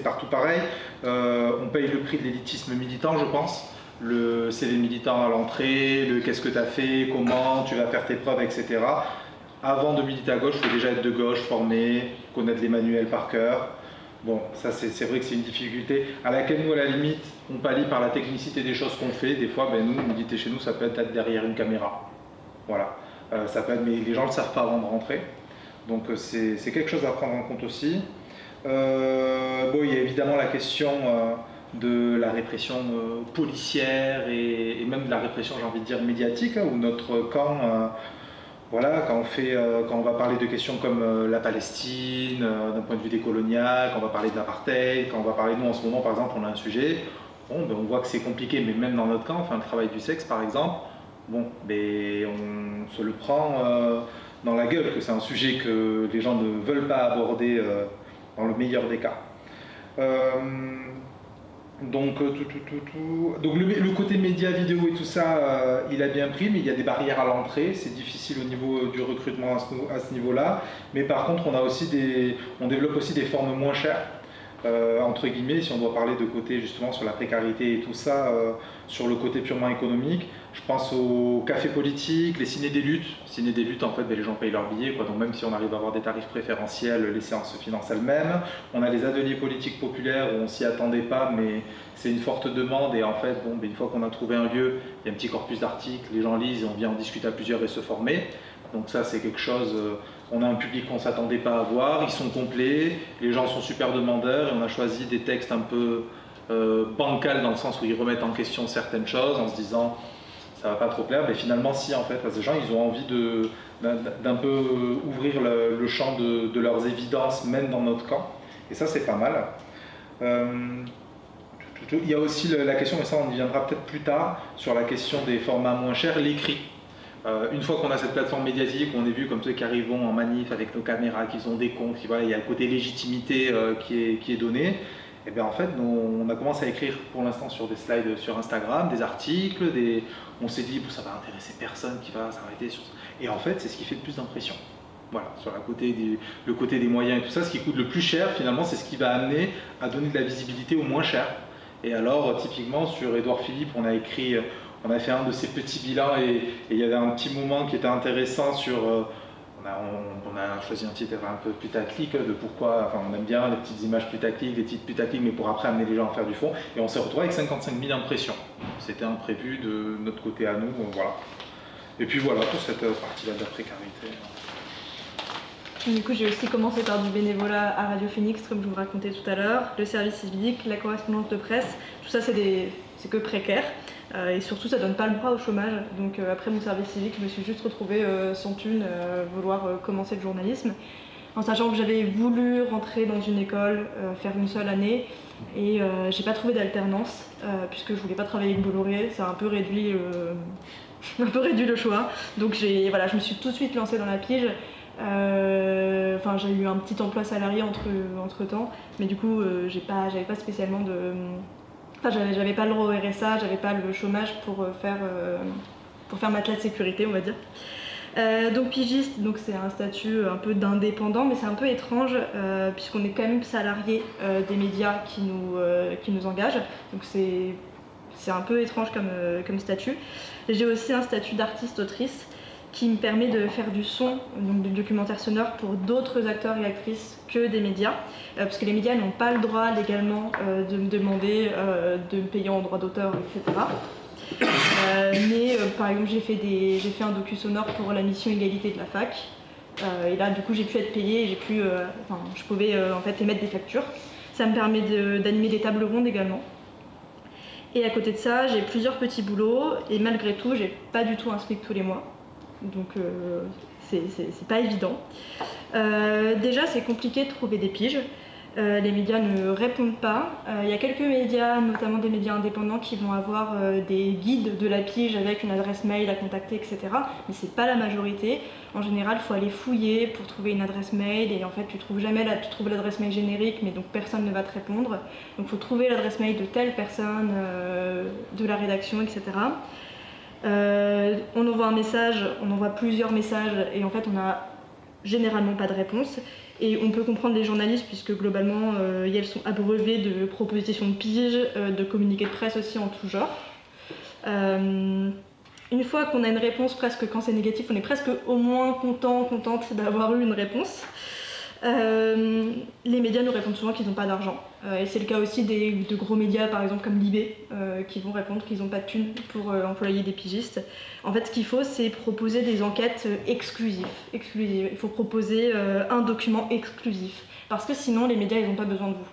partout pareil, on paye le prix de l'élitisme militant, je pense. Le CV militant à l'entrée, le qu'est-ce que tu as fait, comment tu vas faire tes preuves, etc. Avant de militer à gauche, il faut déjà être de gauche, formé, connaître les manuels par cœur. Bon, ça c'est vrai que c'est une difficulté à laquelle nous, à la limite, on pallie par la technicité des choses qu'on fait. Des fois, nous, militer chez nous, ça peut être derrière une caméra. Voilà. Ça peut être, mais les gens ne le savent pas avant de rentrer. Donc c'est quelque chose à prendre en compte aussi. Il y a évidemment la question de la répression policière et même de la répression, j'ai envie de dire, médiatique, où notre camp... quand on va parler de questions comme la Palestine, d'un point de vue décolonial, quand on va parler de l'apartheid, quand on va parler, nous en ce moment par exemple, on a un sujet, on voit que c'est compliqué, mais même dans notre camp, le travail du sexe par exemple, on se le prend dans la gueule, que c'est un sujet que les gens ne veulent pas aborder dans le meilleur des cas. Donc le côté média, vidéo et tout ça, il a bien pris, mais il y a des barrières à l'entrée, c'est difficile au niveau du recrutement à ce niveau-là. Mais par contre, on développe aussi des formes moins chères, entre guillemets, si on doit parler de côté justement sur la précarité et tout ça, sur le côté purement économique. Je pense aux cafés politiques, les ciné des luttes. Ciné des luttes, en fait, les gens payent leur billet, quoi. Donc même si on arrive à avoir des tarifs préférentiels, les séances se financent elles-mêmes. On a les ateliers politiques populaires où on s'y attendait pas, mais c'est une forte demande. Et en fait, une fois qu'on a trouvé un lieu, il y a un petit corpus d'articles, les gens lisent et on vient en discuter à plusieurs et se former. Donc ça, c'est quelque chose... on a un public qu'on ne s'attendait pas à voir, ils sont complets, les gens sont super demandeurs et on a choisi des textes un peu bancals dans le sens où ils remettent en question certaines choses en se disant ça va pas trop plaire, mais finalement si en fait, parce que les gens ils ont envie d'un peu ouvrir le champ de leurs évidences même dans notre camp, et ça c'est pas mal. Il y a aussi la question, mais ça on y viendra peut-être plus tard, sur la question des formats moins chers, l'écrit. Une fois qu'on a cette plateforme médiatique, on est vu comme ceux qui arrivent en manif avec nos caméras, qui ont des comptes, il y a le côté légitimité qui est donné. Et bien en fait, on a commencé à écrire pour l'instant sur des slides sur Instagram, des articles, on s'est dit ça va intéresser personne qui va s'arrêter sur ça. Et en fait, c'est ce qui fait le plus d'impression. Voilà, sur le côté des moyens et tout ça, ce qui coûte le plus cher finalement, c'est ce qui va amener à donner de la visibilité au moins cher. Et alors, typiquement sur Édouard Philippe, on a fait un de ces petits bilans et il y avait un petit moment qui était intéressant sur... on a choisi un titre un peu putaclic de pourquoi... Enfin, on aime bien les petites images putaclic, les titres putaclic, mais pour après amener les gens à faire du fond. Et on s'est retrouvé avec 55 000 impressions. C'était imprévu de notre côté à nous, voilà. Et puis voilà, pour cette partie-là de la précarité. Du coup, j'ai aussi commencé par du bénévolat à Radio Phoenix, comme je vous racontais tout à l'heure, le service civique, la correspondance de presse. Tout ça, c'est que précaire. Et surtout, ça donne pas le droit au chômage. Donc après mon service civique, je me suis juste retrouvée sans thune, vouloir commencer le journalisme. En sachant que j'avais voulu rentrer dans une école, faire une seule année. Et j'ai pas trouvé d'alternance, puisque je voulais pas travailler avec Bolloré. Ça a un peu réduit le choix. Donc je me suis tout de suite lancée dans la pige. J'ai eu un petit emploi salarié entre temps, mais du coup j'avais pas spécialement j'avais pas le droit au RSA, j'avais pas le chômage pour faire matelas de sécurité, on va dire. Donc pigiste, donc c'est un statut un peu d'indépendant, mais c'est un peu étrange puisqu'on est quand même salarié des médias qui nous engagent, donc c'est un peu étrange comme statut. Et j'ai aussi un statut d'artiste-autrice qui me permet de faire du son, donc du documentaire sonore pour d'autres acteurs et actrices que des médias, parce que les médias n'ont pas le droit légalement de me demander de me payer en droit d'auteur, etc. Par exemple, j'ai fait un docu sonore pour la mission égalité de la fac, et là du coup j'ai pu être payée, et je pouvais en fait émettre des factures. Ça me permet d'animer des tables rondes également. Et à côté de ça, j'ai plusieurs petits boulots, et malgré tout, j'ai pas du tout un SMIC tous les mois. Donc c'est pas évident. Déjà c'est compliqué de trouver des piges. Les médias ne répondent pas. Il y a quelques médias, notamment des médias indépendants, qui vont avoir des guides de la pige avec une adresse mail à contacter, etc. Mais c'est pas la majorité. En général, il faut aller fouiller pour trouver une adresse mail et en fait tu trouves l'adresse mail générique, mais donc personne ne va te répondre. Donc il faut trouver l'adresse mail de telle personne, de la rédaction, etc. On envoie un message, on envoie plusieurs messages et en fait on n'a généralement pas de réponse. Et on peut comprendre les journalistes puisque globalement elles sont abreuvées de propositions de piges, de communiqués de presse aussi en tout genre. Une fois qu'on a une réponse, presque quand c'est négatif, on est presque au moins contente d'avoir eu une réponse. Les médias nous répondent souvent qu'ils n'ont pas d'argent. Et c'est le cas aussi de gros médias, par exemple comme Libé, qui vont répondre qu'ils n'ont pas de thunes pour employer des pigistes. En fait, ce qu'il faut, c'est proposer des enquêtes exclusives. Il faut proposer un document exclusif. Parce que sinon, les médias, ils n'ont pas besoin de vous.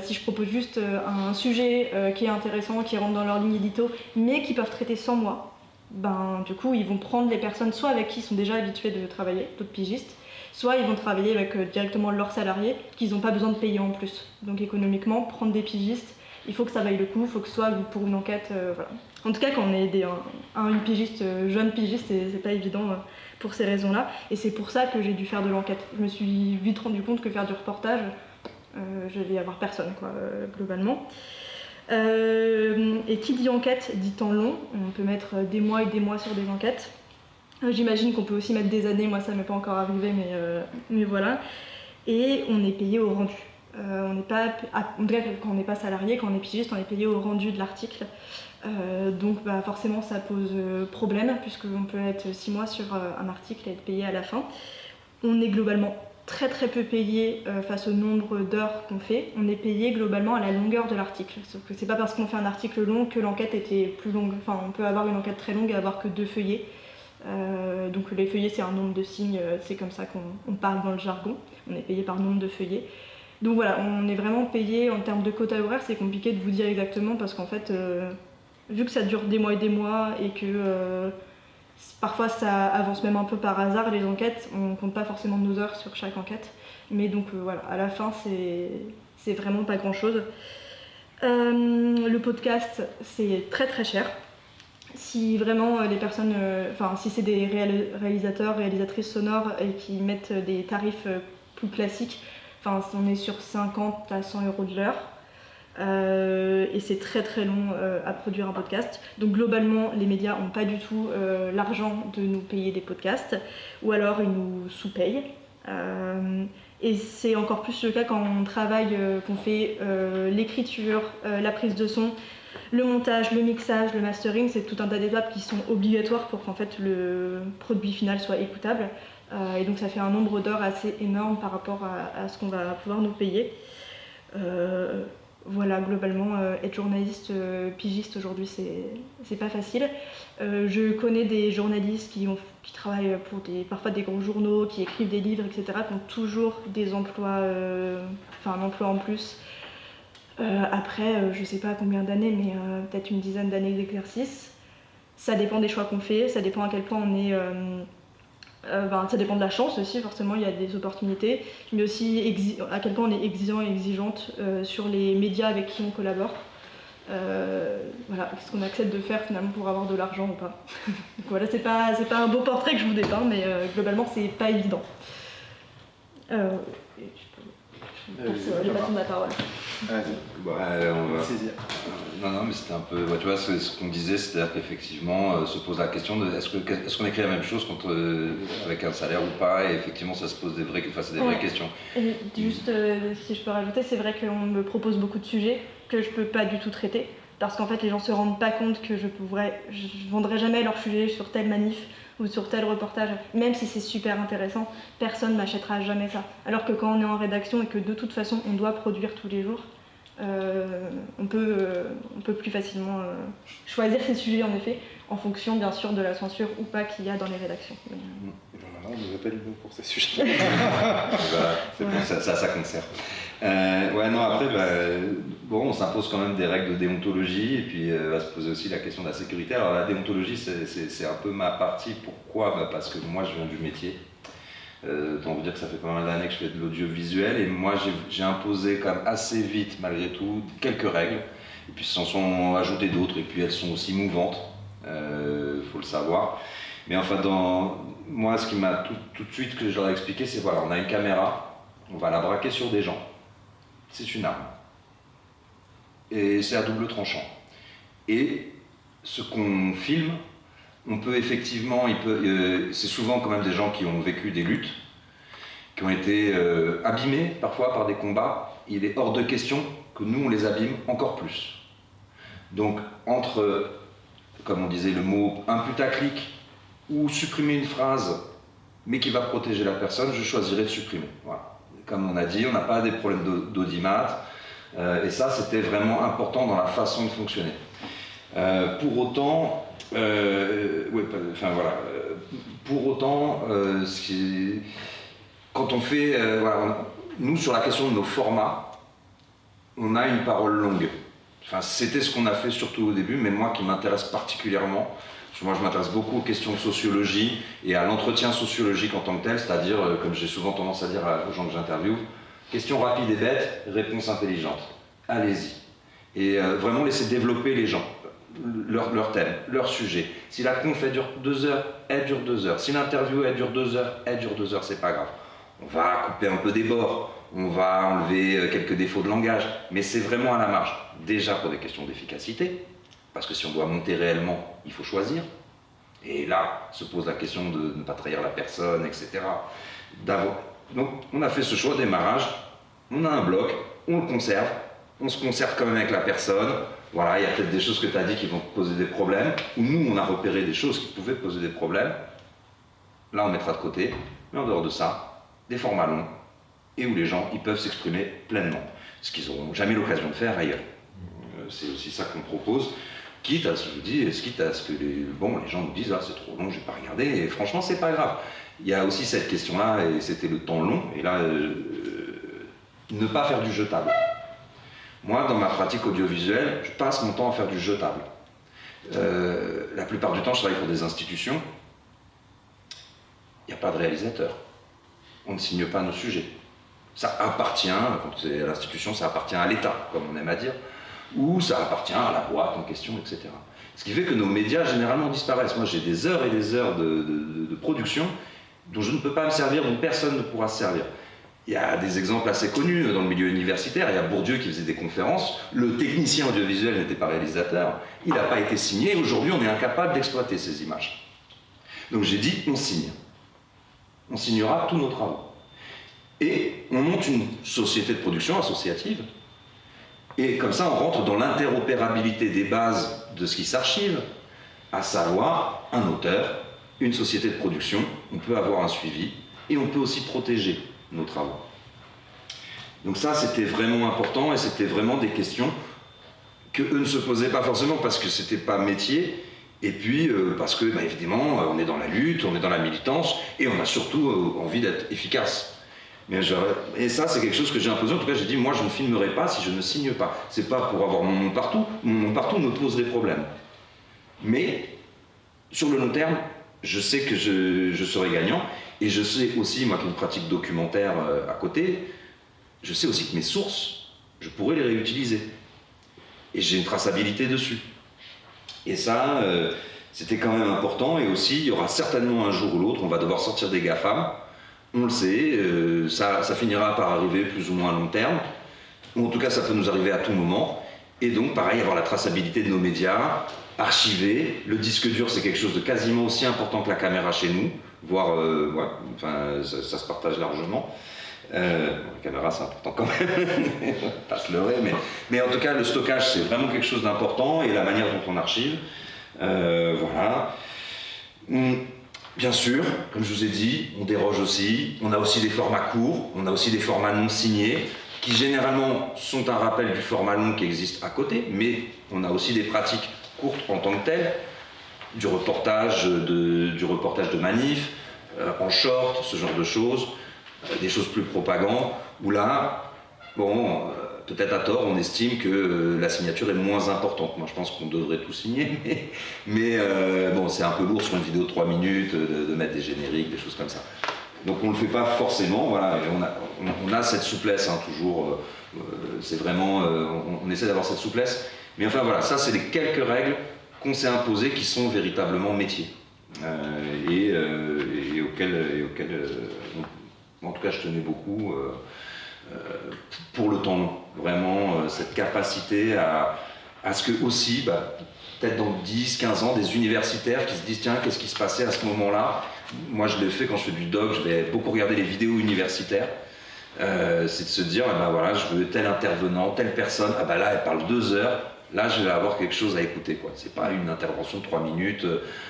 Si je propose juste un sujet qui est intéressant, qui rentre dans leur ligne édito, mais qui peuvent traiter sans moi, ben, du coup, ils vont prendre les personnes soit avec qui ils sont déjà habitués de travailler, d'autres pigistes, soit ils vont travailler avec directement leurs salariés qu'ils n'ont pas besoin de payer en plus. Donc économiquement, prendre des pigistes, il faut que ça vaille le coup, il faut que ce soit pour une enquête. Voilà. En tout cas, quand on est une pigiste, jeune pigiste, c'est pas évident pour ces raisons-là. Et c'est pour ça que j'ai dû faire de l'enquête. Je me suis vite rendu compte que faire du reportage, je vais avoir personne, quoi, globalement. Et qui dit enquête dit temps long. On peut mettre des mois et des mois sur des enquêtes. J'imagine qu'on peut aussi mettre des années, moi ça m'est pas encore arrivé, mais voilà. Et on est payé au rendu. On n'est pas, en tout cas, quand on n'est pas salarié, quand on est pigiste, on est payé au rendu de l'article. Donc bah, forcément ça pose problème, puisqu'on peut être 6 mois sur un article et être payé à la fin. On est globalement très peu payé face au nombre d'heures qu'on fait. On est payé globalement à la longueur de l'article. Sauf que c'est pas parce qu'on fait un article long que l'enquête était plus longue. Enfin, on peut avoir une enquête très longue et avoir que 2 feuillets. Donc les feuillets, c'est un nombre de signes, c'est comme ça qu'on parle dans le jargon. On est payé par nombre de feuillets. Donc voilà, on est vraiment payé en termes de quota horaire. C'est compliqué de vous dire exactement parce qu'en fait, vu que ça dure des mois et que parfois ça avance même un peu par hasard les enquêtes, on compte pas forcément nos heures sur chaque enquête. Mais donc voilà, à la fin c'est vraiment pas grand chose. Le podcast c'est très cher. Si vraiment les personnes, si c'est des réalisateurs, réalisatrices sonores et qui mettent des tarifs plus classiques, on est sur 50 à 100 € de l'heure. Et c'est très long à produire un podcast. Donc globalement, les médias n'ont pas du tout l'argent de nous payer des podcasts, ou alors ils nous sous-payent. Et c'est encore plus le cas quand on travaille, qu'on fait l'écriture, la prise de son, le montage, le mixage, le mastering. C'est tout un tas d'étapes qui sont obligatoires pour qu'en fait le produit final soit écoutable. Et donc ça fait un nombre d'heures assez énorme par rapport à ce qu'on va pouvoir nous payer. Voilà, globalement, être journaliste pigiste aujourd'hui, c'est pas facile. Je connais des journalistes qui travaillent pour parfois des gros journaux, qui écrivent des livres, etc., qui ont toujours des emplois, un emploi en plus. Après, je sais pas combien d'années, mais peut-être une dizaine d'années d'exercice. Ça dépend des choix qu'on fait, ça dépend à quel point on est... ça dépend de la chance aussi, forcément il y a des opportunités, mais aussi à quel point on est exigeant et exigeante sur les médias avec qui on collabore. Voilà, qu'est-ce qu'on accepte de faire finalement pour avoir de l'argent ou pas. Donc voilà, c'est pas un beau portrait que je vous dépeins, mais globalement c'est pas évident. Je passe la parole. On va saisir. Non, mais c'était un peu. Tu vois, ce qu'on disait, c'est-à-dire qu'effectivement, se pose la question de est-ce qu'on écrit la même chose avec un salaire ou pas, et effectivement, ça se pose des vraies questions. Et juste, si je peux rajouter, c'est vrai qu'on me propose beaucoup de sujets que je peux pas du tout traiter, parce qu'en fait, les gens se rendent pas compte que je vendrai jamais leur sujet sur telle manif ou sur tel reportage, même si c'est super intéressant, personne n'achètera jamais ça. Alors que quand on est en rédaction et que de toute façon on doit produire tous les jours, on peut plus facilement choisir ses sujets en effet, en fonction bien sûr de la censure ou pas qu'il y a dans les rédactions. On nous appelle nous pour ces sujets. C'est bon, ça concerne. On s'impose quand même des règles de déontologie, et puis va se poser aussi la question de la sécurité. Alors la déontologie, c'est un peu ma partie. Pourquoi ? Parce que moi je viens du métier. Autant vous dire que ça fait pas mal d'années que je fais de l'audiovisuel, et moi j'ai imposé quand même assez vite, malgré tout, quelques règles, et puis s'en sont ajoutées d'autres, et puis elles sont aussi mouvantes, faut le savoir. Mais enfin, moi, ce qui m'a tout de suite que je leur ai expliqué, c'est voilà, on a une caméra, on va la braquer sur des gens, c'est une arme, et c'est à double tranchant. Et ce qu'on filme, on peut effectivement, c'est souvent quand même des gens qui ont vécu des luttes, qui ont été abîmés parfois par des combats. Il est hors de question que nous on les abîme encore plus. Donc entre, comme on disait, le mot un putaclic ou supprimer une phrase mais qui va protéger la personne, je choisirais de supprimer. Voilà. Comme on a dit, on n'a pas des problèmes d'audimat, et ça c'était vraiment important dans la façon de fonctionner. Pour autant, quand on fait, nous sur la question de nos formats, on a une parole longue. Enfin, c'était ce qu'on a fait surtout au début, mais moi qui m'intéresse particulièrement, parce que moi je m'intéresse beaucoup aux questions de sociologie et à l'entretien sociologique en tant que tel, c'est-à-dire, comme j'ai souvent tendance à dire aux gens que j'interviewe, questions rapides et bêtes, réponses intelligentes. Allez-y. Et vraiment laisser développer les gens, leur thème, leur sujet. Si la conf elle dure 2 heures, elle dure 2 heures. Si l'interview elle dure 2 heures, elle dure 2 heures, c'est pas grave. On va couper un peu des bords, on va enlever quelques défauts de langage, mais c'est vraiment à la marge. Déjà pour des questions d'efficacité, parce que si on doit monter réellement, il faut choisir. Et là se pose la question de ne pas trahir la personne, etc. Donc on a fait ce choix au démarrage, on a un bloc, on le conserve, on se conserve quand même avec la personne. Voilà, il y a peut-être des choses que tu as dit qui vont poser des problèmes, ou nous on a repéré des choses qui pouvaient poser des problèmes. Là on mettra de côté, mais en dehors de ça, des formats longs, et où les gens ils peuvent s'exprimer pleinement, ce qu'ils n'auront jamais l'occasion de faire ailleurs. C'est aussi ça qu'on propose, quitte à ce que les gens nous disent « Ah, c'est trop long, je ne vais pas regarder », et franchement, c'est pas grave. Il y a aussi cette question-là, et c'était le temps long, et là, ne pas faire du jetable. Moi, dans ma pratique audiovisuelle, je passe mon temps à faire du jetable. La plupart du temps, je travaille pour des institutions, il n'y a pas de réalisateur. On ne signe pas nos sujets. Ça appartient, quand c'est à l'institution, ça appartient à l'État, comme on aime à dire, ou ça appartient à la boîte en question, etc. Ce qui fait que nos médias, généralement, disparaissent. Moi, j'ai des heures et des heures de production dont je ne peux pas me servir, dont personne ne pourra se servir. Il y a des exemples assez connus dans le milieu universitaire. Il y a Bourdieu qui faisait des conférences. Le technicien audiovisuel n'était pas réalisateur. Il n'a pas été signé. Aujourd'hui, on est incapable d'exploiter ces images. Donc j'ai dit, on signe. On signera tous nos travaux. Et on monte une société de production associative. Et comme ça, on rentre dans l'interopérabilité des bases de ce qui s'archive, à savoir un auteur, une société de production. On peut avoir un suivi et on peut aussi protéger nos travaux. Donc ça, c'était vraiment important et c'était vraiment des questions que eux ne se posaient pas forcément parce que c'était pas métier. Et puis, parce que, évidemment, on est dans la lutte, on est dans la militance, et on a surtout envie d'être efficace. Et ça, c'est quelque chose que j'ai imposé. En tout cas, j'ai dit, moi, je ne filmerai pas si je ne signe pas. C'est pas pour avoir mon nom partout. Mon nom partout me pose des problèmes. Mais, sur le long terme, je sais que je serai gagnant. Et je sais aussi, moi qui ai une pratique documentaire à côté, je sais aussi que mes sources, je pourrais les réutiliser. Et j'ai une traçabilité dessus. Et ça, c'était quand même important. Et aussi, il y aura certainement un jour ou l'autre, on va devoir sortir des GAFAM. On le sait, ça finira par arriver plus ou moins à long terme. Ou en tout cas, ça peut nous arriver à tout moment. Et donc, pareil, avoir la traçabilité de nos médias, archiver. Le disque dur, c'est quelque chose de quasiment aussi important que la caméra chez nous. Voire, ça se partage largement. La caméra, c'est important quand même. On va pas se leurrer, mais en tout cas, le stockage, c'est vraiment quelque chose d'important, et la manière dont on archive. Voilà. Bien sûr, comme je vous ai dit, on déroge aussi. On a aussi des formats courts, on a aussi des formats non signés, qui généralement sont un rappel du format long qui existe à côté, mais on a aussi des pratiques courtes en tant que telles, du reportage de manif, en short, ce genre de choses, des choses plus propagandes, où là, peut-être à tort, on estime que la signature est moins importante. Moi, je pense qu'on devrait tout signer, mais c'est un peu lourd sur une vidéo de 3 minutes de mettre des génériques, des choses comme ça. Donc on ne le fait pas forcément, voilà, et on a cette souplesse, toujours, c'est vraiment, on essaie d'avoir cette souplesse, mais enfin voilà, ça c'est les quelques règles qu'on s'est imposées qui sont véritablement métiers, et auxquelles en tout cas je tenais beaucoup, pour le temps long, vraiment cette capacité à à ce que aussi, peut-être dans 10, 15 ans, des universitaires qui se disent tiens, qu'est-ce qui se passait à ce moment-là? Moi je le fais quand je fais du doc, je vais beaucoup regarder les vidéos universitaires. C'est de se dire, voilà, je veux tel intervenant, telle personne, là elle parle 2 heures, là je vais avoir quelque chose à écouter, quoi. C'est pas une intervention de 3 minutes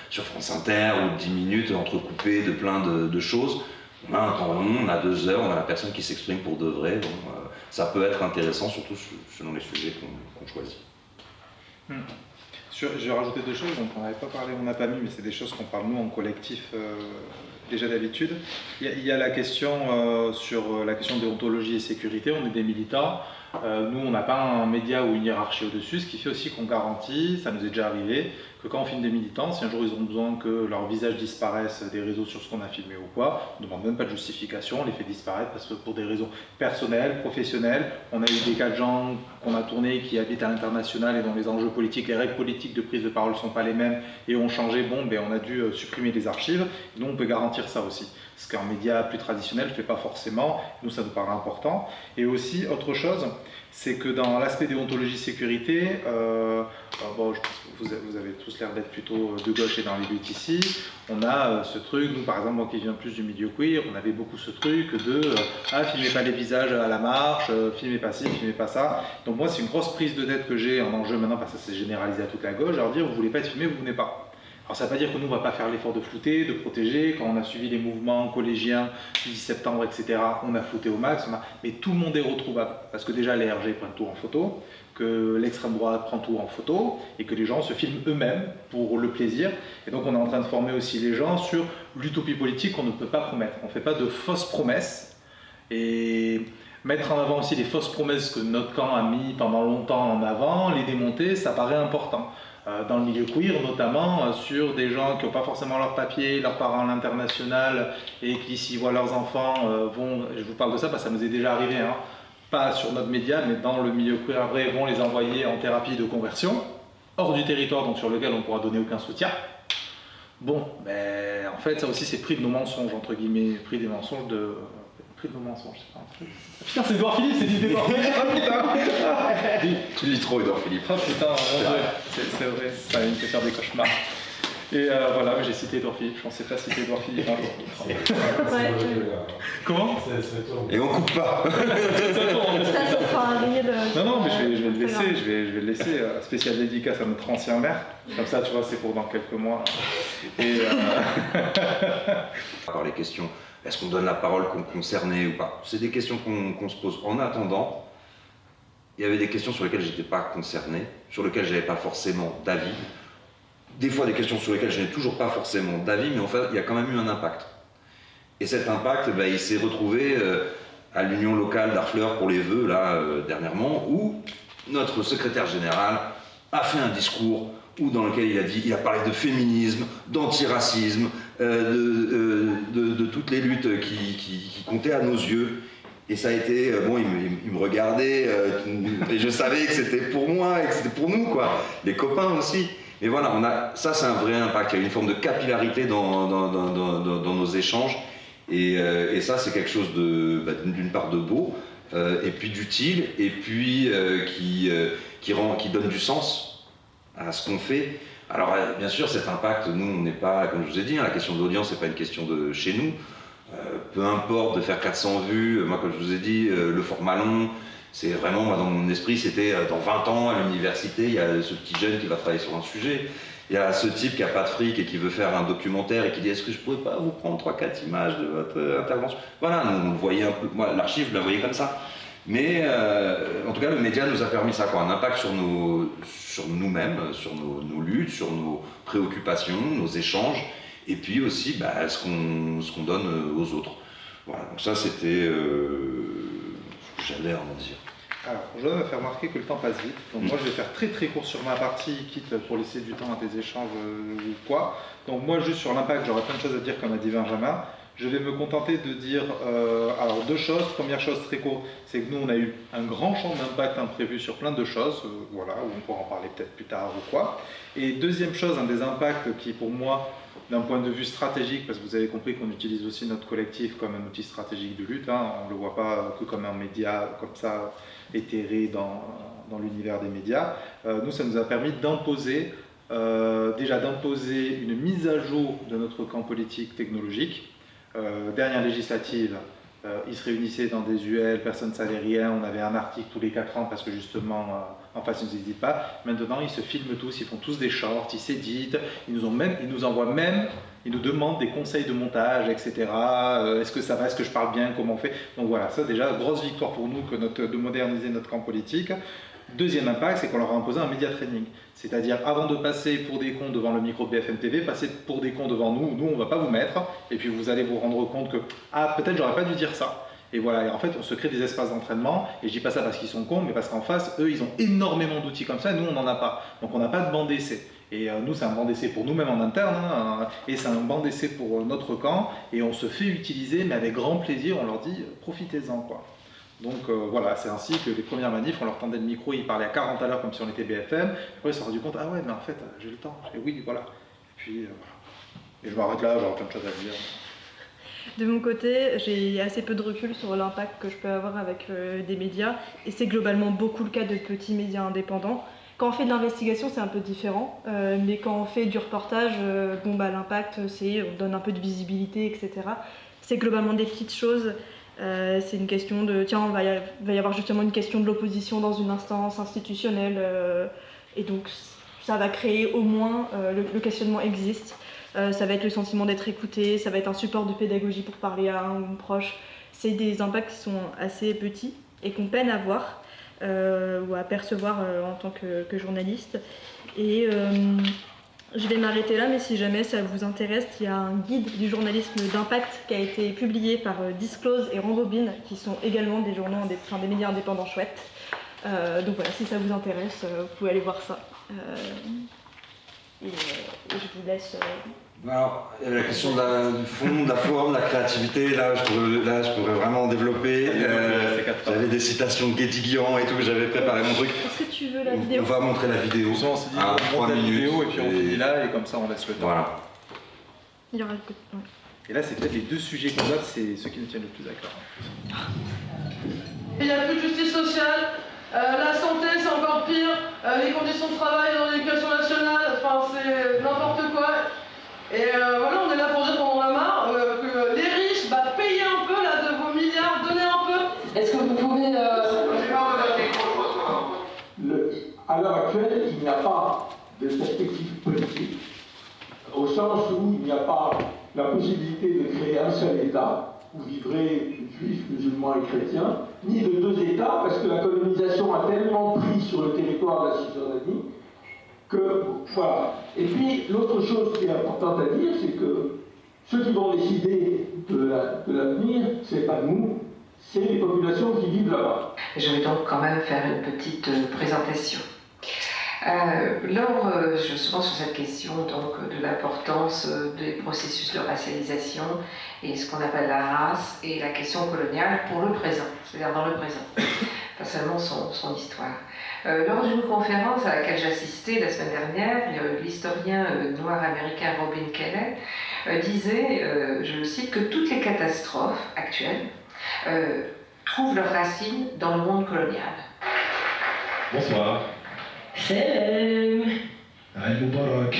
sur France Inter ou de 10 minutes entrecoupée de plein de choses. On a un temps long, on a 2 heures, on a la personne qui s'exprime pour de vrai, donc ça peut être intéressant, surtout selon les sujets qu'on choisit. Je vais rajouter 2 choses dont on n'avait pas parlé, on n'a pas mis, mais c'est des choses qu'on parle nous en collectif déjà d'habitude. Il y a la question sur la question de déontologie et sécurité, on est des militants. Nous, on n'a pas un média ou une hiérarchie au-dessus, ce qui fait aussi qu'on garantit, ça nous est déjà arrivé, que quand on filme des militants, si un jour ils ont besoin que leur visage disparaisse des réseaux sur ce qu'on a filmé ou quoi, on ne demande même pas de justification, on les fait disparaître parce que pour des raisons personnelles, professionnelles, on a eu des cas de gens qu'on a tournés qui habitent à l'international et dont les enjeux politiques, les règles politiques de prise de parole ne sont pas les mêmes et ont changé, on a dû supprimer des archives, et nous on peut garantir ça aussi. Ce qu'un média plus traditionnel ne fait pas forcément, nous ça nous paraît important. Et aussi, autre chose, c'est que dans l'aspect déontologie sécurité, je pense que vous avez tous l'air d'être plutôt de gauche et dans les luttes ici, on a ce truc, nous par exemple, moi qui viens plus du milieu queer, on avait beaucoup ce truc de filmez pas les visages à la marche, filmez pas ci, filmez pas ça. Donc moi c'est une grosse prise de tête que j'ai en enjeu maintenant, parce que c'est généralisé à toute la gauche, leur dire vous voulez pas être filmé, vous venez pas. Alors ça ne veut pas dire que nous, on ne va pas faire l'effort de flouter, de protéger. Quand on a suivi les mouvements collégiens du 10 septembre, etc., on a flouté au max. Mais tout le monde est retrouvable. Parce que déjà, les RG prennent tout en photo, que l'extrême droite prend tout en photo, et que les gens se filment eux-mêmes pour le plaisir. Et donc on est en train de former aussi les gens sur l'utopie politique qu'on ne peut pas promettre. On ne fait pas de fausses promesses. Et mettre en avant aussi les fausses promesses que notre camp a mis pendant longtemps en avant, les démonter, ça paraît important. Dans le milieu queer, notamment sur des gens qui n'ont pas forcément leurs papiers, leurs parents à l'international et qui, s'ils voient leurs enfants, je vous parle de ça parce que ça nous est déjà arrivé, pas sur notre média, mais dans le milieu queer après, vont les envoyer en thérapie de conversion, hors du territoire, donc sur lequel on ne pourra donner aucun soutien. En fait, ça aussi c'est pris de nos mensonges, entre guillemets, pris des mensonges de... Pris de nos mensonges, c'est pas un truc. Putain, c'est Edouard Philippe, c'est dit Edouard Philippe. Ah putain. Tu lis trop Edouard Philippe. Ah putain, c'est vrai, ça me fait faire des cauchemars. Et voilà, j'ai cité Edouard Philippe, je pensais pas citer Edouard Philippe. Comment? Et on coupe pas. Ça fera un rire de... Non, mais je vais le laisser, je vais le laisser. Spécial dédicace à notre ancien maire. Comme ça, tu vois, c'est pour dans quelques mois. Et Par les questions, est-ce qu'on donne la parole concernée ou pas? C'est des questions qu'on se pose. En attendant, il y avait des questions sur lesquelles je n'étais pas concerné, sur lesquelles je n'avais pas forcément d'avis. Des fois, des questions sur lesquelles je n'ai toujours pas forcément d'avis, mais en fait, il y a quand même eu un impact. Et cet impact, il s'est retrouvé à l'union locale d'Harfleur pour les vœux, là, dernièrement, où notre secrétaire général a fait un discours dans lequel il a parlé de féminisme, d'antiracisme, de toutes les luttes qui comptaient à nos yeux. Et ça a été, il me regardait, et je savais que c'était pour moi, et que c'était pour nous, quoi. Les copains aussi. Mais voilà, ça c'est un vrai impact, il y a une forme de capillarité dans nos échanges. Et ça c'est quelque chose d'une part de beau, et puis d'utile, et puis qui donne du sens à ce qu'on fait. Alors bien sûr cet impact, nous on n'est pas, comme je vous ai dit, la question de l'audience c'est pas une question de chez nous. Peu importe de faire 400 vues, moi comme je vous ai dit, le format long, c'est vraiment, moi, dans mon esprit, c'était dans 20 ans à l'université, il y a ce petit jeune qui va travailler sur un sujet, il y a ce type qui n'a pas de fric et qui veut faire un documentaire et qui dit est-ce que je pourrais pas vous prendre 3-4 images de votre intervention? Voilà, nous on le voyait un peu, moi l'archive je la voyais comme ça. Mais en tout cas le média nous a permis ça, quoi, un impact sur nous-mêmes, sur nos luttes, sur nos préoccupations, nos échanges, et puis aussi ce qu'on donne aux autres. Voilà, donc ça c'était ce que j'avais à en dire. Alors, je dois me faire remarquer que le temps passe vite, donc moi je vais faire très très court sur ma partie, quitte pour laisser du temps à des échanges ou quoi. Donc moi juste sur l'impact, j'aurais plein de choses à dire comme a dit Benjamin. Je vais me contenter de dire alors 2 choses. Première chose très courte, c'est que nous on a eu un grand champ d'impact imprévu sur plein de choses, voilà, où on pourra en parler peut-être plus tard ou quoi. Et deuxième chose, un des impacts qui pour moi, d'un point de vue stratégique, parce que vous avez compris qu'on utilise aussi notre collectif comme un outil stratégique de lutte, hein, on ne le voit pas que comme un média comme ça éthéré dans l'univers des médias, nous ça nous a permis d'imposer déjà d'imposer une mise à jour de notre camp politique technologique. Dernière législative, ils se réunissaient dans des UL, personne ne savait rien, on avait un article tous les 4 ans parce que justement en face ils ne s'éditent pas. Maintenant ils se filment tous, ils font tous des shorts, ils s'éditent, ils nous envoient même, ils nous demandent des conseils de montage, etc. Est-ce que ça va, est-ce que je parle bien, comment on fait. Donc voilà, ça déjà, grosse victoire pour nous de moderniser notre camp politique. Deuxième impact, c'est qu'on leur a imposé un média training. C'est-à-dire, avant de passer pour des cons devant le micro de BFM TV, passez pour des cons devant nous. Nous, on ne va pas vous mettre. Et puis, vous allez vous rendre compte que, ah, peut-être j'aurais pas dû dire ça. Et voilà, et en fait, on se crée des espaces d'entraînement. Et je dis pas ça parce qu'ils sont cons, mais parce qu'en face, eux, ils ont énormément d'outils comme ça. Et nous, on n'en a pas. Donc, on n'a pas de banc d'essai. Et nous, c'est un banc d'essai pour nous-mêmes en interne. Hein, et c'est un banc d'essai pour notre camp. Et on se fait utiliser, mais avec grand plaisir. On leur dit, profitez-en, quoi. Donc voilà, c'est ainsi que les premières manifs, on leur tendait le micro, ils parlaient à 40 à l'heure comme si on était BFM. Après ils se sont rendus compte, ah ouais, mais en fait, j'ai le temps. Et oui, voilà. Et puis voilà. Et je m'arrête là, j'aurai plein de choses à dire. De mon côté, j'ai assez peu de recul sur l'impact que je peux avoir avec des médias, et c'est globalement beaucoup le cas de petits médias indépendants. Quand on fait de l'investigation, c'est un peu différent, mais quand on fait du reportage, l'impact, c'est on donne un peu de visibilité, etc. C'est globalement des petites choses. C'est une question de, tiens, va y avoir justement une question de l'opposition dans une instance institutionnelle, et donc ça va créer au moins, le questionnement existe, ça va être le sentiment d'être écouté, ça va être un support de pédagogie pour parler à un ou une proche. C'est des impacts qui sont assez petits et qu'on peine à voir ou à percevoir en tant que journaliste. Et je vais m'arrêter là, mais si jamais ça vous intéresse, il y a un guide du journalisme d'impact qui a été publié par Disclose et Rembobine, qui sont également des journaux, des médias indépendants chouettes. Donc voilà, si ça vous intéresse, vous pouvez aller voir ça. Et je vous laisse. Alors, il y avait la question du fond, de la forme, de la créativité. Là, je pourrais vraiment développer. J'avais des citations de Guédiguian et tout, j'avais préparé mon truc. Est-ce que tu veux la vidéo ? On va montrer la vidéo. On s'est dit, on 3 monte la minutes. vidéo et puis on finit là, et comme ça on laisse le temps. Voilà. Il y aura le côté. Ouais. Et là, c'est peut-être les 2 sujets qu'on a, c'est ceux qui nous tiennent le plus à cœur. Il n'y a plus de justice sociale, la santé c'est encore pire, les conditions de travail dans l'éducation nationale, enfin c'est n'importe quoi. Et voilà, on est là pour dire qu'on en a marre, que les riches, payez un peu là de vos milliards, donnez un peu. Est-ce que vous pouvez... À l'heure actuelle, il n'y a pas de perspective politique, au sens où il n'y a pas la possibilité de créer un seul État, où vivraient juifs, musulmans et chrétiens, ni de 2 États, parce que la colonisation a tellement pris sur le territoire de la Cisjordanie que, voilà. Et puis, l'autre chose qui est importante à dire, c'est que ceux qui vont décider de l'avenir, c'est pas nous, c'est les populations qui vivent là-bas. Je vais donc quand même faire une petite présentation. Je suis souvent sur cette question donc, de l'importance des processus de racialisation et ce qu'on appelle la race et la question coloniale pour le présent, c'est-à-dire dans le présent, pas seulement son histoire. Lors d'une conférence à laquelle j'assistais la semaine dernière, l'historien noir américain Robin Kelley disait, je le cite, que toutes les catastrophes actuelles trouvent leurs racines dans le monde colonial. Bonsoir. Salam. Aïe Moubarak.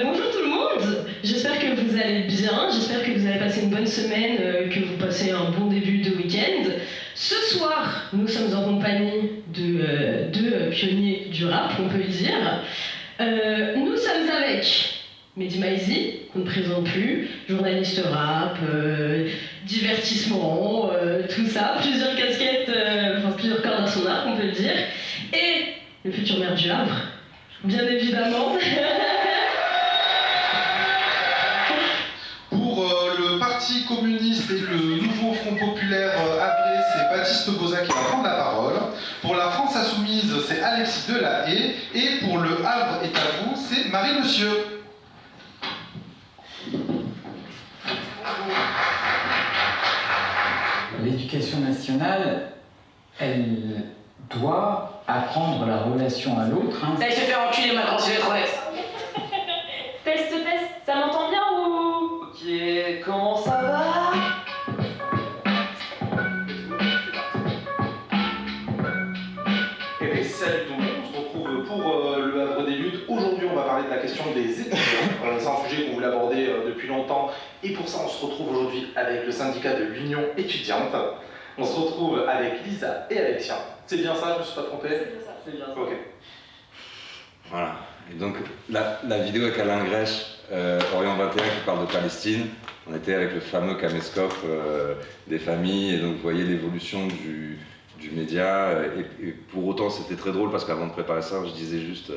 Bonjour tout le monde, j'espère que vous allez bien, j'espère que vous avez passé une bonne semaine, que vous passez un bon début de week-end. Ce soir, nous sommes en compagnie de 2 pionniers du rap, on peut le dire. Nous sommes avec Mehdi Maizi, qu'on ne présente plus, journaliste rap, divertissement, tout ça, plusieurs casquettes, plusieurs cordes à son arc, on peut le dire. Et le futur maire du Havre, bien évidemment. Pour le Parti communiste et le nouveau Front populaire havrais, c'est Baptiste Bozat qui va prendre la parole. Pour la France insoumise, c'est Alexis Delahaye. Et pour le Havre est à vous, c'est Marie Monsieur. nationale, elle doit apprendre la relation à l'autre. Hein. Elle se fait enculer maintenant, c'est trop net. Test, ça m'entend bien ou... Ok, comment ça va? Eh bien, salut tout le monde, on se retrouve pour le Havre des Luttes. Aujourd'hui, on va parler de la question des étudiants. C'est un sujet qu'on voulait aborder depuis longtemps. Et pour ça, on se retrouve aujourd'hui avec le syndicat de l'Union étudiante. On se retrouve avec Lisa et Alexia. C'est bien ça, je ne me suis pas trompé? C'est bien ça. C'est bien ça. Ok. Voilà. Et donc, la vidéo avec Alain Grèche, Orient 21, qui parle de Palestine, on était avec le fameux caméscope des familles, et donc vous voyez l'évolution du média. Et pour autant, c'était très drôle parce qu'avant de préparer ça, je disais juste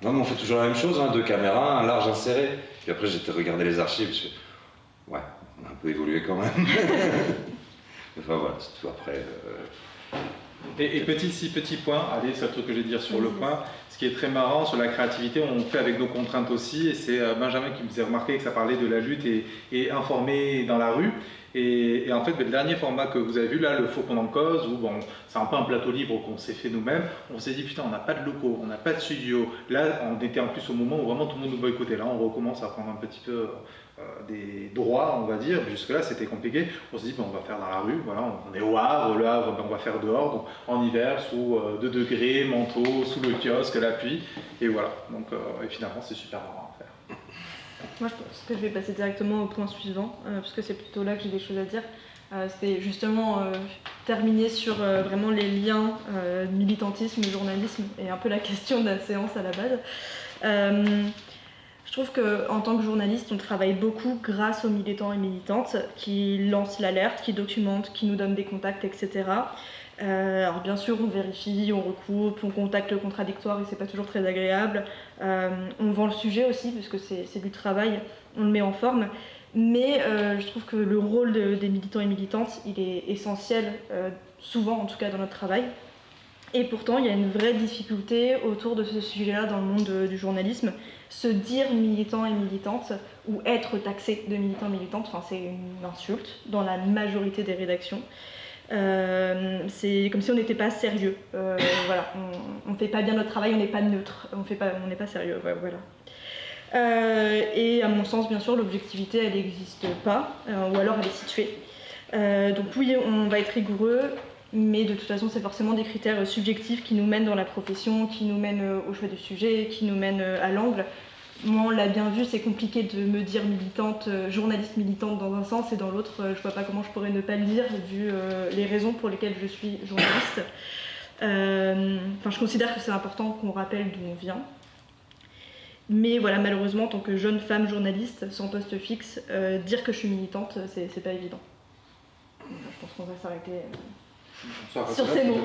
non, mais on fait toujours la même chose, hein, 2 caméras, un large inséré. Puis après, j'étais regarder les archives, je suis ouais, on a un peu évolué quand même. Enfin voilà, c'est tout après. Et petit point, allez, c'est le truc que je vais dire sur le point. Ce qui est très marrant sur la créativité, on fait avec nos contraintes aussi, et c'est Benjamin qui me faisait remarquer que ça parlait de la lutte et informer dans la rue. Et en fait, le dernier format que vous avez vu là, le Faucon en cause, où bon, c'est un peu un plateau libre qu'on s'est fait nous-mêmes, on s'est dit putain, on n'a pas de locaux, on n'a pas de studio. Là, on était en plus au moment où vraiment tout le monde nous boycottait. Là, on recommence à prendre un petit peu des droits, on va dire. Jusque-là, c'était compliqué. On s'est dit, bon, on va faire dans la rue. Voilà, on est au Havre, le Havre, ben, on va faire dehors, donc, en hiver, sous 2 degrés, manteau, sous le kiosque, la pluie. Et voilà. Donc, et finalement, c'est super marrant à faire. Moi, je pense que je vais passer directement au point suivant, parce que c'est plutôt là que j'ai des choses à dire. C'était justement terminer sur vraiment les liens militantisme, journalisme, et un peu la question de la séance à la base. Je trouve qu'en tant que journaliste, on travaille beaucoup grâce aux militants et militantes qui lancent l'alerte, qui documentent, qui nous donnent des contacts, etc. Alors bien sûr, on vérifie, on recoupe, on contacte le contradictoire et c'est pas toujours très agréable. On vend le sujet aussi, parce que c'est du travail, on le met en forme. Mais je trouve que le rôle des militants et militantes, il est essentiel, souvent en tout cas dans notre travail. Et pourtant, il y a une vraie difficulté autour de ce sujet-là dans le monde du journalisme. Se dire militant et militante, ou être taxé de militant et militante, enfin, c'est une insulte dans la majorité des rédactions. C'est comme si on n'était pas sérieux. Voilà, on ne fait pas bien notre travail, on n'est pas neutre, on n'est pas sérieux. Ouais, voilà. Et à mon sens, bien sûr, l'objectivité, elle n'existe pas, ou alors elle est située. Donc oui, on va être rigoureux, mais de toute façon, c'est forcément des critères subjectifs qui nous mènent dans la profession, qui nous mènent au choix du sujet, qui nous mènent à l'angle. Moi, on l'a bien vu, c'est compliqué de me dire militante, journaliste militante dans un sens et dans l'autre, je vois pas comment je pourrais ne pas le dire vu les raisons pour lesquelles je suis journaliste. Enfin, je considère que c'est important qu'on rappelle d'où on vient. Mais voilà, malheureusement, en tant que jeune femme journaliste sans poste fixe, dire que je suis militante, c'est pas évident. Je pense qu'on va s'arrêter sur ces mots.